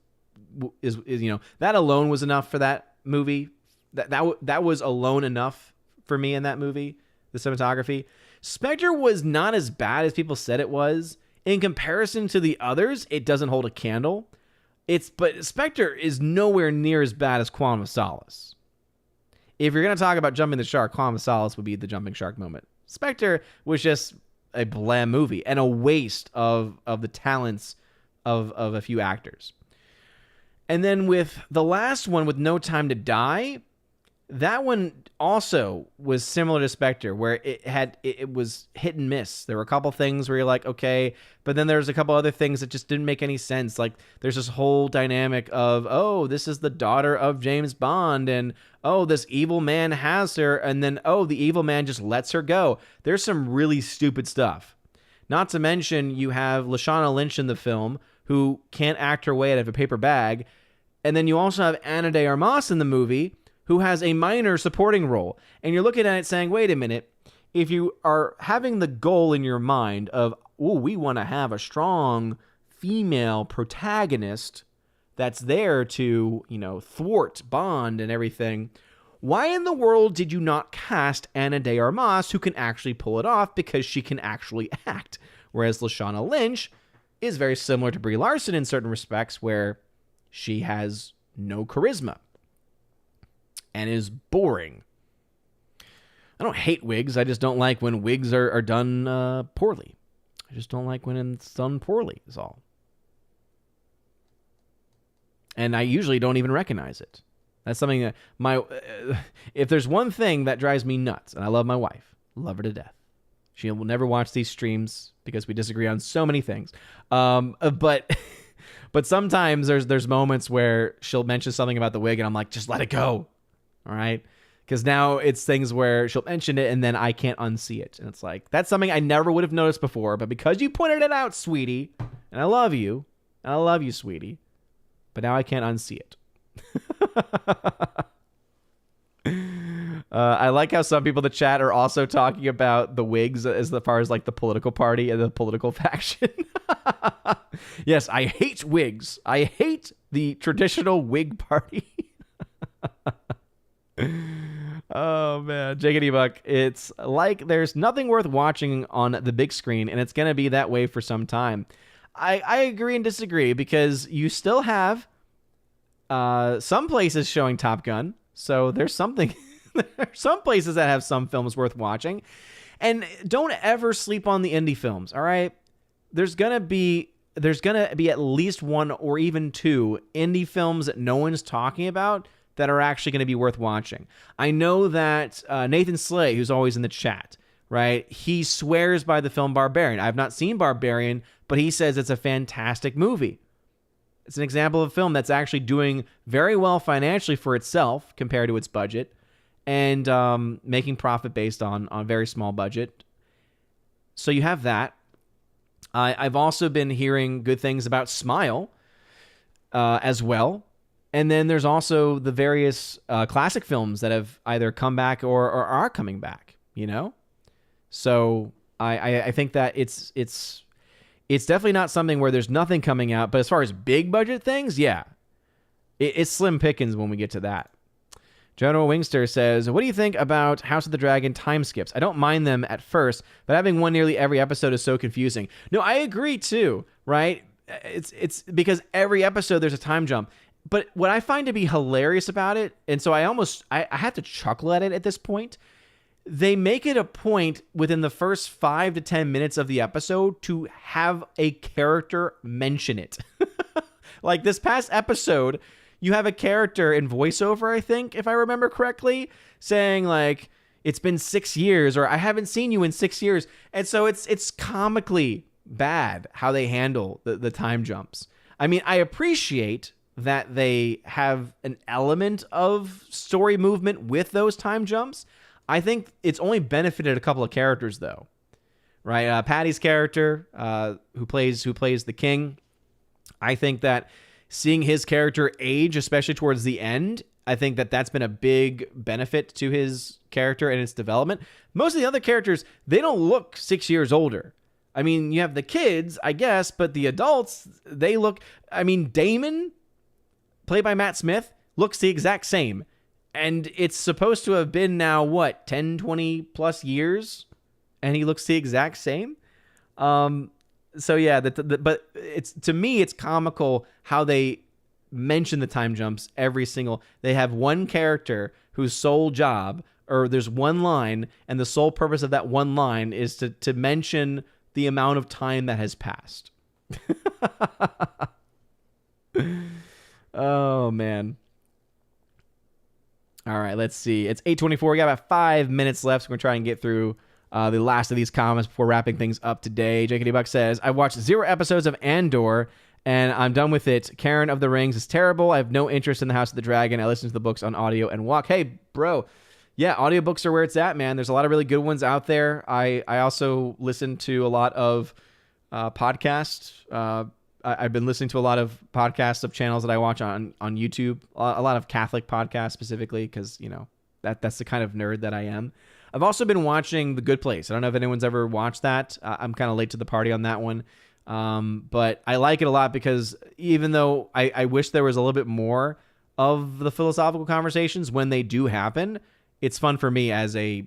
[SPEAKER 1] that alone was enough for that movie. That was alone enough for me in that movie. The cinematography. Spectre was not as bad as people said it was. In comparison to the others, it doesn't hold a candle. But Spectre is nowhere near as bad as Quantum of Solace. If you're going to talk about jumping the shark, Quantum of Solace would be the jumping shark moment. Spectre was just a bland movie and a waste of the talents of a few actors. And then with the last one, with No Time to Die, that one also was similar to Spectre, where it was hit and miss. There were a couple things where you're like, okay, but then there's a couple other things that just didn't make any sense. Like there's this whole dynamic of, oh, this is the daughter of James Bond, and oh, this evil man has her, and then, oh, the evil man just lets her go. There's some really stupid stuff. Not to mention, you have Lashana Lynch in the film, who can't act her way out of a paper bag. And then you also have Ana de Armas in the movie, who has a minor supporting role. And you're looking at it saying, wait a minute, if you are having the goal in your mind of, oh, we want to have a strong female protagonist that's there to, thwart Bond and everything, why in the world did you not cast Ana de Armas, who can actually pull it off because she can actually act? Whereas Lashana Lynch is very similar to Brie Larson in certain respects, where she has no charisma and is boring. I don't hate wigs. I just don't like when wigs are done poorly. I just don't like when it's done poorly, is all. And I usually don't even recognize it. That's something that if there's one thing that drives me nuts, and I love my wife, love her to death. She will never watch these streams because we disagree on so many things. But sometimes there's moments where she'll mention something about the wig, and I'm like, just let it go. All right. Because now it's things where she'll mention it and then I can't unsee it. And it's like, that's something I never would have noticed before. But because you pointed it out, sweetie, and I love you, sweetie, but now I can't unsee it. I like how some people in the chat are also talking about the wigs as far as like the political party and the political faction. Yes, I hate wigs. I hate the traditional wig party. Oh man, Jiggity Buck. It's like there's nothing worth watching on the big screen, and it's gonna be that way for some time. I agree and disagree, because you still have some places showing Top Gun, so there's something. There's some places that have some films worth watching, and don't ever sleep on the indie films. All right, there's gonna be at least one or even two indie films that no one's talking about that are actually going to be worth watching. I know that Nathan Slay, who's always in the chat, right? He swears by the film Barbarian. I've not seen Barbarian, but he says it's a fantastic movie. It's an example of a film that's actually doing very well financially for itself compared to its budget, and making profit based on a very small budget. So you have that. I've also been hearing good things about Smile as well. And then there's also the various classic films that have either come back or are coming back, So I think that it's definitely not something where there's nothing coming out. But as far as big budget things, yeah, it's slim pickings when we get to that. General Wingster says, what do you think about House of the Dragon time skips? I don't mind them at first, but having one nearly every episode is so confusing. No, I agree too, right? It's because every episode there's a time jump. But what I find to be hilarious about it, and so I have to chuckle at it at this point, they make it a point within the first 5 to 10 minutes of the episode to have a character mention it. Like this past episode, you have a character in voiceover, I think, if I remember correctly, saying like, it's been 6 years, or I haven't seen you in 6 years. And so it's comically bad how they handle the time jumps. I mean, I appreciate that they have an element of story movement with those time jumps. I think it's only benefited a couple of characters, though, right? Patty's character, who plays the king. I think that seeing his character age, especially towards the end, I think that that's been a big benefit to his character and its development. Most of the other characters, they don't look 6 years older. I mean, you have the kids, I guess, but the adults, they look... I mean, Damon, played by Matt Smith, looks the exact same. And it's supposed to have been now, 10, 20 plus years? And he looks the exact same? So yeah, but it's, to me, it's comical how they mention the time jumps every single... They have one character whose sole job, or there's one line, and the sole purpose of that one line is to mention the amount of time that has passed. Oh, man. All right, let's see. It's 8:24. We got about 5 minutes left, so we're going to try and get through the last of these comments before wrapping things up today. JKD Buck says, I watched 0 episodes of Andor, and I'm done with it. Karen of the Rings is terrible. I have no interest in the House of the Dragon. I listen to the books on audio and walk. Hey, bro. Yeah, audiobooks are where it's at, man. There's a lot of really good ones out there. I also listen to a lot of podcasts, I've been listening to a lot of podcasts of channels that I watch on YouTube, a lot of Catholic podcasts specifically, because, that's the kind of nerd that I am. I've also been watching The Good Place. I don't know if anyone's ever watched that. I'm kind of late to the party on that one. But I like it a lot because even though I wish there was a little bit more of the philosophical conversations when they do happen, it's fun for me as a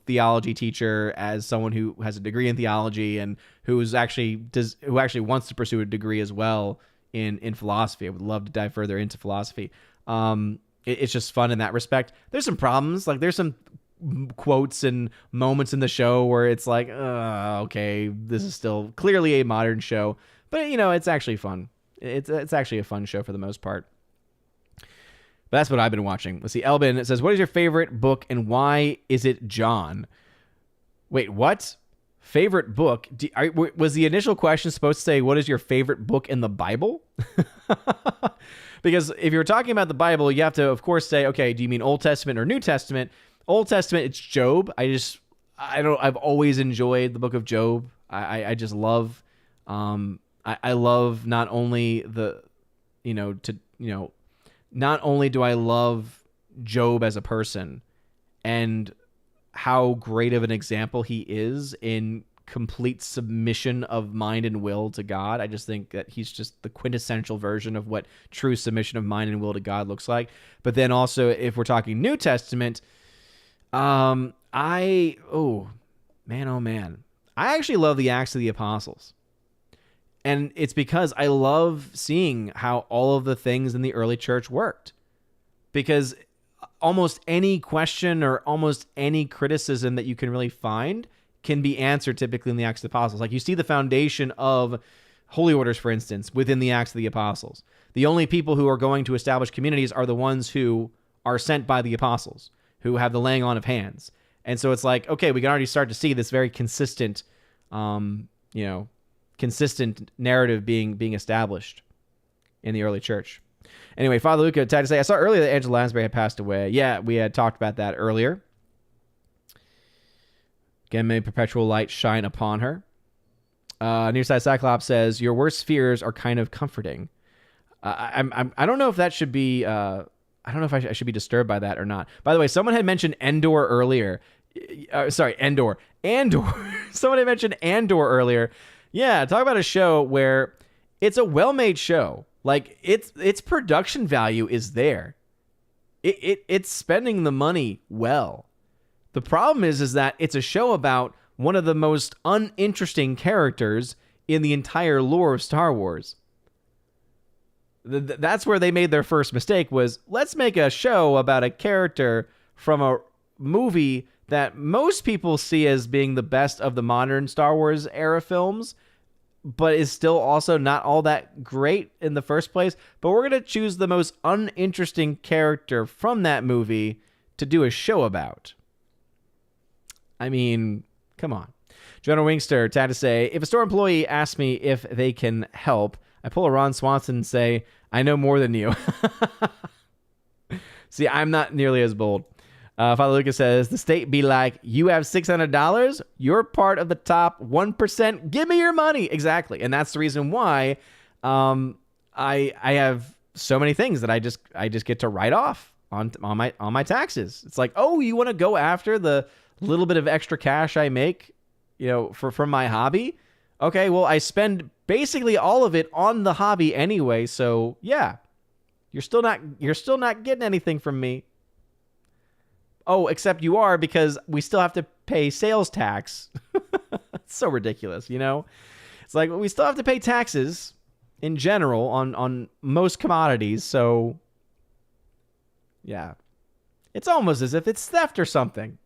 [SPEAKER 1] theology teacher, as someone who has a degree in theology and who actually wants to pursue a degree as well in philosophy. I would love to dive further into philosophy. It's just fun in that respect. There's some problems, like there's some quotes and moments in the show where it's like, okay, this is still clearly a modern show, but it's actually fun. It's actually a fun show for the most part. But that's what I've been watching. Let's see. Elbin, it says, what is your favorite book and why is it John? Wait, what? Favorite book? Was the initial question supposed to say, what is your favorite book in the Bible? Because if you're talking about the Bible, you have to, of course, say, okay, do you mean Old Testament or New Testament? Old Testament, it's Job. I've always enjoyed the book of Job. I just love, I love not only not only do I love Job as a person and how great of an example he is in complete submission of mind and will to God. I just think that he's just the quintessential version of what true submission of mind and will to God looks like. But then also, if we're talking New Testament, oh man. I actually love the Acts of the Apostles. And it's because I love seeing how all of the things in the early church worked. Because almost any question or almost any criticism that you can really find can be answered typically in the Acts of the Apostles. Like you see the foundation of holy orders, for instance, within the Acts of the Apostles. The only people who are going to establish communities are the ones who are sent by the apostles, who have the laying on of hands. And so it's like, okay, we can already start to see this very consistent, consistent narrative being established in the early church. Anyway, Father Luca had to say, I saw earlier that Angela Lansbury had passed away. Yeah, we had talked about that earlier. Again, may perpetual light shine upon her. Nearside Cyclops says, your worst fears are kind of comforting. I don't know if that should be, I don't know if I should be disturbed by that or not. By the way, someone had mentioned Endor earlier. Andor. Someone had mentioned Andor earlier. Yeah, talk about a show where it's a well-made show. Like its production value is there. It's spending the money well. The problem is that it's a show about one of the most uninteresting characters in the entire lore of Star Wars. That's where they made their first mistake, was let's make a show about a character from a movie that most people see as being the best of the modern Star Wars era films, but is still also not all that great in the first place. But we're going to choose the most uninteresting character from that movie to do a show about. I mean, come on. General Wingster had to say, if a store employee asks me if they can help, I pull a Ron Swanson and say, I know more than you. See, I'm not nearly as bold. Father Lucas says, the state be like, you have $600? You're part of the top 1%. Give me your money. Exactly. And that's the reason why I have so many things that I just get to write off on my taxes. It's like, oh, you want to go after the little bit of extra cash I make, from my hobby? Okay, well, I spend basically all of it on the hobby anyway, so yeah. You're still not getting anything from me. Oh, except you are, because we still have to pay sales tax. It's so ridiculous, It's like, we still have to pay taxes in general on most commodities, so yeah. It's almost as if it's theft or something.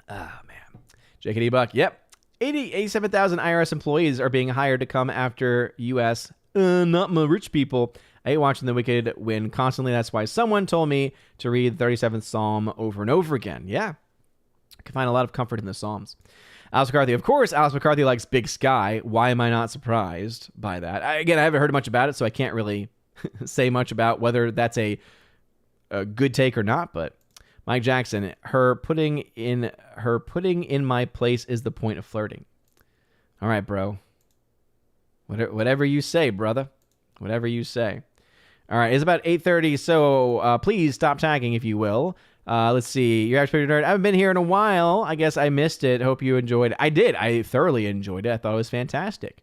[SPEAKER 1] Ah, man. JKD Buck, yep. 87,000 IRS employees are being hired to come after U.S. Not my rich people. I hate watching the wicked win constantly. That's why someone told me to read the 37th Psalm over and over again. Yeah. I can find a lot of comfort in the Psalms. Alice McCarthy. Of course, Alice McCarthy likes Big Sky. Why am I not surprised by that? I haven't heard much about it, so I can't really say much about whether that's a good take or not, but Mike Jackson, her putting in my place is the point of flirting. All right, bro. Whatever you say, brother. Whatever you say. All right, it's about 8:30, so please stop tagging, if you will. Let's see. Your average picture nerd. I haven't been here in a while. I guess I missed it. Hope you enjoyed it. I did. I thoroughly enjoyed it. I thought it was fantastic.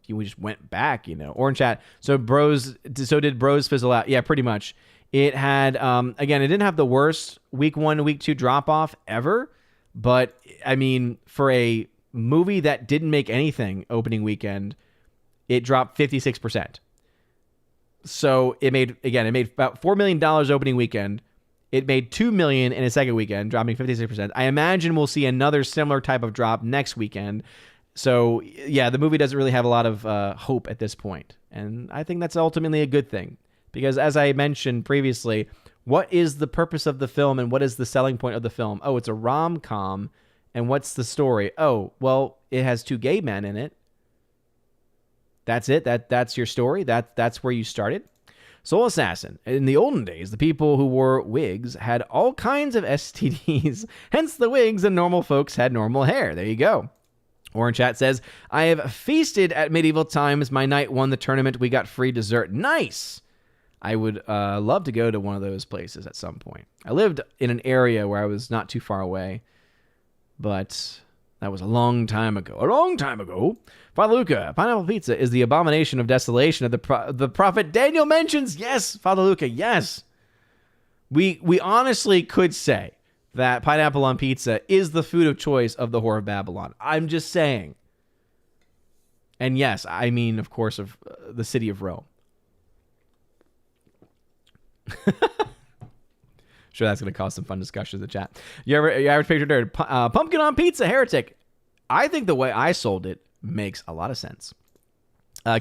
[SPEAKER 1] We just went back, Orange chat. So did Bros fizzle out? Yeah, pretty much. It had, again, it didn't have the worst week 1, week 2 drop off ever. But, I mean, for a movie that didn't make anything opening weekend, it dropped 56%. So it made about $4 million opening weekend. It made $2 million in a second weekend, dropping 56%. I imagine we'll see another similar type of drop next weekend. So, yeah, the movie doesn't really have a lot of hope at this point. And I think that's ultimately a good thing. Because as I mentioned previously, what is the purpose of the film and what is the selling point of the film? Oh, it's a rom-com. And what's the story? Oh, well, it has 2 gay men in it. That's it. That's your story. That's where you started. Soul Assassin. In the olden days, the people who wore wigs had all kinds of STDs. Hence the wigs, and normal folks had normal hair. There you go. Orange Chat says, I have feasted at medieval times. My knight won the tournament. We got free dessert. Nice. I would love to go to one of those places at some point. I lived in an area where I was not too far away, but that was a long time ago. A long time ago. Father Luca, pineapple pizza is the abomination of desolation of the prophet Daniel mentions. Yes, Father Luca, yes. We honestly could say that pineapple on pizza is the food of choice of the Whore of Babylon. I'm just saying. And yes, I mean, of course, of the city of Rome. Sure, that's going to cause some fun discussions in the chat. Your average patron nerd, pumpkin on pizza, heretic. I think the way I sold it makes a lot of sense.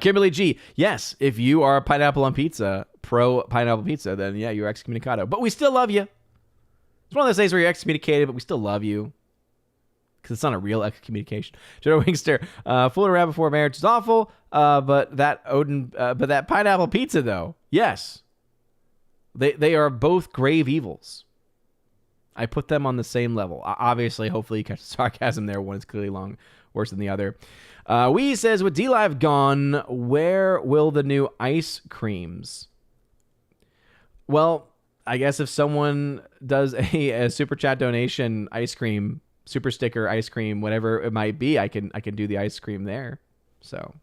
[SPEAKER 1] Kimberly G, yes, if you are pineapple on pizza, pro pineapple pizza, then yeah, you're excommunicado. But we still love you. It's one of those days where you're excommunicated, but we still love you. Because it's not a real excommunication. Joe Wingster, fooling around before marriage is awful, but that pineapple pizza, though, yes. They are both grave evils. I put them on the same level. Obviously, hopefully you catch the sarcasm there. One is clearly worse than the other. Wee says, with D-Live gone, where will the new ice creams? Well, I guess if someone does a super chat donation, ice cream, super sticker, ice cream, whatever it might be, I can do the ice cream there. So.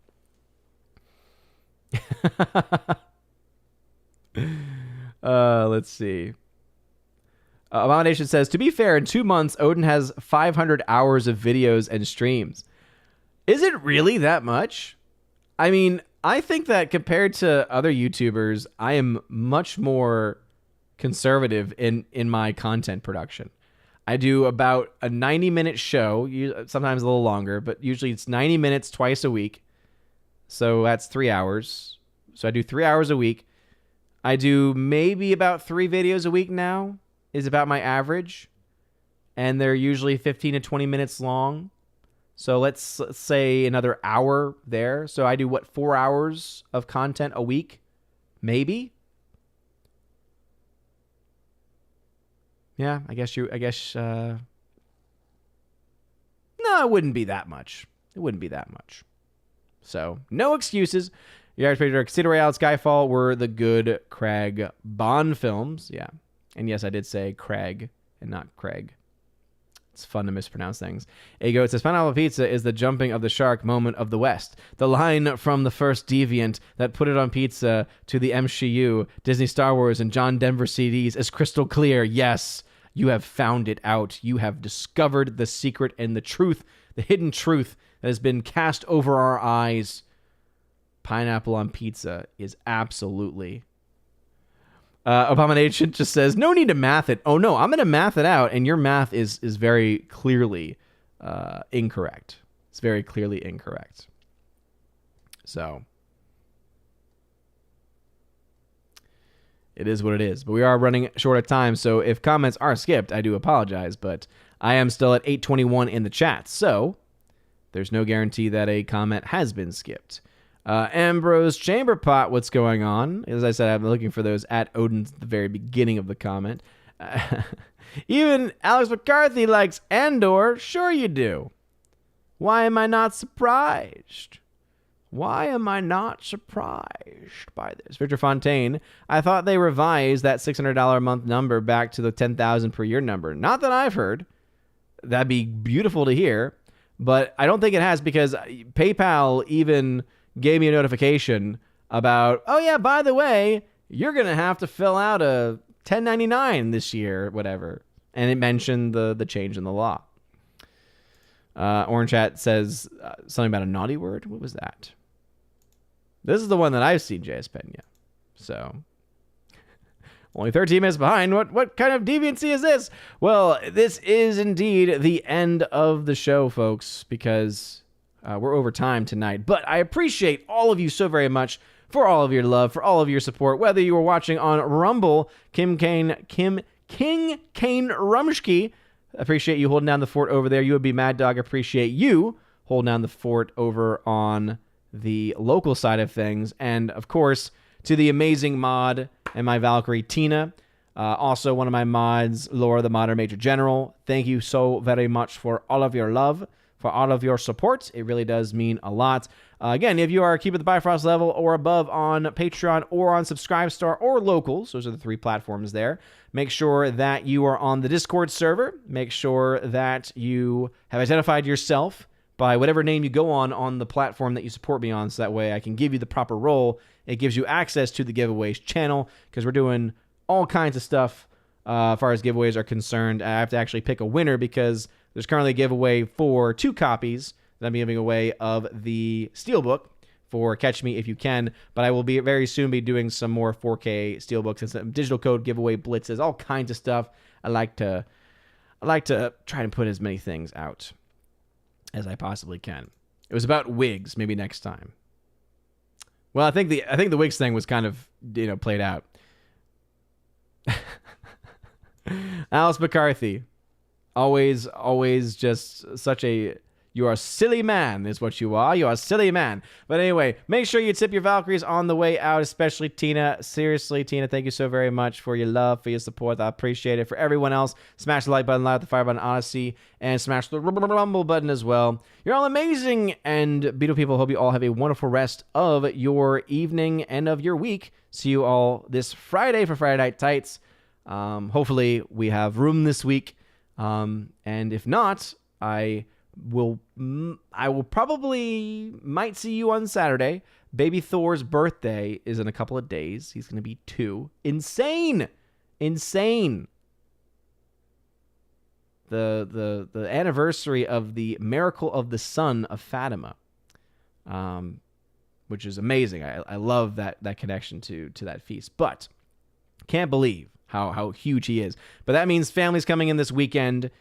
[SPEAKER 1] Let's see. Abomination says, to be fair, in 2 months, Odin has 500 hours of videos and streams. Is it really that much? I mean, I think that compared to other YouTubers, I am much more conservative in my content production. I do about a 90-minute show, sometimes a little longer, but usually it's 90 minutes twice a week. So that's 3 hours. So I do 3 hours a week. I do maybe about 3 videos a week now, is about my average. And they're usually 15 to 20 minutes long. So let's say another hour there. So I do 4 hours of content a week? Maybe? Yeah, I guess no, it wouldn't be that much. So, no excuses. Your average page Casino Royale, Skyfall were the good Craig Bond films. Yeah. And yes, I did say Craig and not Craig. It's fun to mispronounce things. Ego, it says, pineapple pizza is the jumping of the shark moment of the West. The line from the first deviant that put it on pizza to the MCU, Disney Star Wars, and John Denver CDs is crystal clear. Yes, you have found it out. You have discovered the secret and the truth, the hidden truth that has been cast over our eyes. Pineapple on pizza is absolutely... Abomination just says, no need to math it. Oh, no, I'm going to math it out, and your math is very clearly incorrect. It's very clearly incorrect. So, it is what it is. But we are running short of time, so if comments are skipped, I do apologize, but I am still at 821 in the chat, so there's no guarantee that a comment has been skipped. Ambrose Chamberpot, what's going on? As I said, I'm looking for those at Odin at the very beginning of the comment. Even Alex McCarthy likes Andor. Sure you do. Why am I not surprised? Why am I not surprised by this? Victor Fontaine, I thought they revised that $600 a month number back to the $10,000 per year number. Not that I've heard. That'd be beautiful to hear, but I don't think it has, because PayPal even gave me a notification about, oh yeah, by the way, you're going to have to fill out a 1099 this year, whatever. And it mentioned the change in the law. Orange Hat says something about a naughty word. What was that? This is the one that I've seen, J.S. Pena. So, only 13 minutes behind. What kind of deviancy is this? Well, this is indeed the end of the show, folks, because we're over time tonight. But I appreciate all of you so very much for all of your love, for all of your support, whether you were watching on Rumble, King Kane Rumschke. Appreciate you holding down the fort over there. You would be Mad Dog. Appreciate you holding down the fort over on the local side of things. And of course, to the amazing mod and my Valkyrie Tina, also one of my mods, Laura the Modern Major General. Thank you so very much for all of your love, for all of your support. It really does mean a lot. Again, if you are Keep It the Bifrost level or above on Patreon or on Subscribestar or Locals, those are the three platforms there, make sure that you are on the Discord server. Make sure that you have identified yourself by whatever name you go on the platform that you support me on, so that way I can give you the proper role. It gives you access to the giveaways channel, because we're doing all kinds of stuff as far as giveaways are concerned. I have to actually pick a winner, because there's currently a giveaway for 2 copies that I'm giving away of the Steelbook for Catch Me If You Can, but I will be very soon be doing some more 4K Steelbooks and some digital code giveaway blitzes, all kinds of stuff. I like to try and put as many things out as I possibly can. It was about wigs. Maybe next time. Well, I think the wigs thing was kind of played out. Alice McCarthy, always just such a. You are a silly man is what you are. You are a silly man. But anyway, make sure you tip your Valkyries on the way out, especially Tina. Seriously, Tina, thank you so very much for your love, for your support. I appreciate it. For everyone else, smash the like button, loud the fire button, Odyssey, and smash the rumble button as well. You're all amazing and beautiful people. Hope you all have a wonderful rest of your evening and of your week. See you all this Friday for Friday Night Tights. Hopefully, we have room this week. And if not, I will probably might see you on Saturday. Baby Thor's birthday is in a couple of days. He's going to be 2. Insane. The anniversary of the Miracle of the Son of Fatima, which is amazing. I love that connection to that feast. But can't believe how huge he is. But that means family's coming in this weekend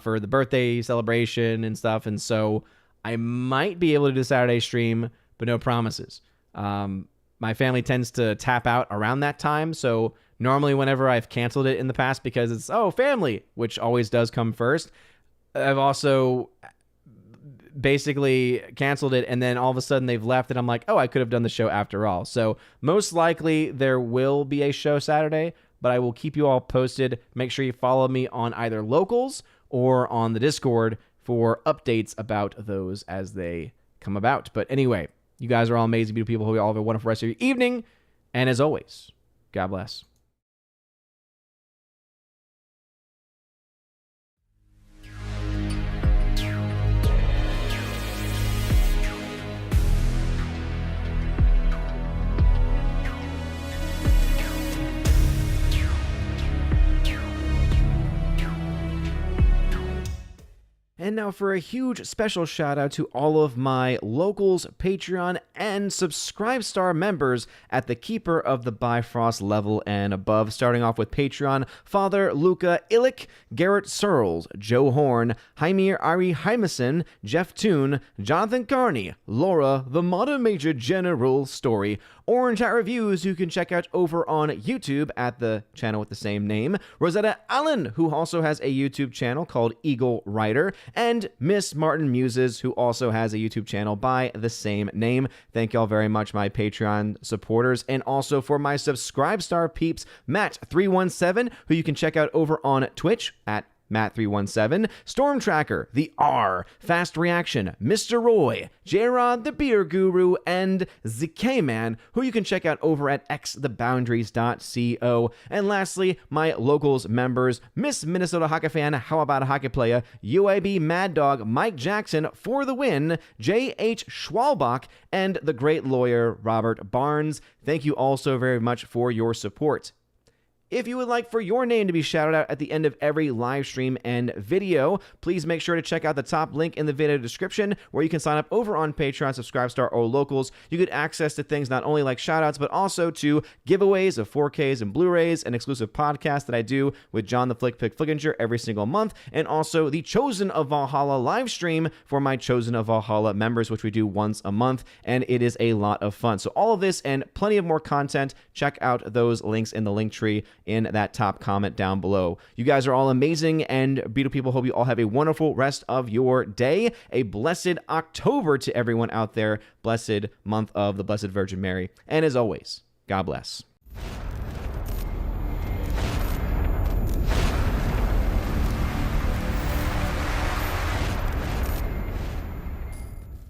[SPEAKER 1] for the birthday celebration and stuff, and so I might be able to do the Saturday stream, but no promises. My family tends to tap out around that time, so normally whenever I've canceled it in the past because it's, family, which always does come first, I've also basically canceled it, and then all of a sudden they've left, and I'm like, I could have done the show after all. So most likely there will be a show Saturday, but I will keep you all posted. Make sure you follow me on either Locals or on the Discord for updates about those as they come about. But anyway, you guys are all amazing, beautiful people. Hope you all have a wonderful rest of your evening. And as always, God bless. And now for a huge special shout out to all of my Locals, Patreon, and Subscribestar members at the Keeper of the Bifrost level and above. Starting off with Patreon, Father Luca Illick, Garrett Searles, Joe Horn, Jaimir Ari Hymason, Jeff Toon, Jonathan Carney, Laura, the Modern Major General Story, Orange Hat Reviews, who you can check out over on YouTube at the channel with the same name, Rosetta Allen, who also has a YouTube channel called Eagle Rider, and Miss Martin Muses, who also has a YouTube channel by the same name. Thank y'all very much, my Patreon supporters, and also for my Subscribestar peeps, Matt317, who you can check out over on Twitch at Matt317, Storm Tracker, The R, Fast Reaction, Mr. Roy, J-Rod the Beer Guru, and ZK-Man, who you can check out over at xtheboundaries.co. And lastly, my locals members, Miss Minnesota Hockey Fan, How About a Hockey Player, UAB Mad Dog, Mike Jackson for the win, J.H. Schwalbach, and the great lawyer Robert Barnes. Thank you all so very much for your support. If you would like for your name to be shouted out at the end of every live stream and video, please make sure to check out the top link in the video description where you can sign up over on Patreon, Subscribestar, or Locals. You get access to things not only like shoutouts, but also to giveaways of 4Ks and Blu-rays, an exclusive podcast that I do with John the Flick Pick Flickinger every single month, and also the Chosen of Valhalla live stream for my Chosen of Valhalla members, which we do once a month, and it is a lot of fun. So all of this and plenty of more content, check out those links in the link tree in that top comment down below. You guys are all amazing and beautiful people. Hope you all have a wonderful rest of your day. A blessed October to everyone out there. Blessed month of the Blessed Virgin Mary. And as always, God bless.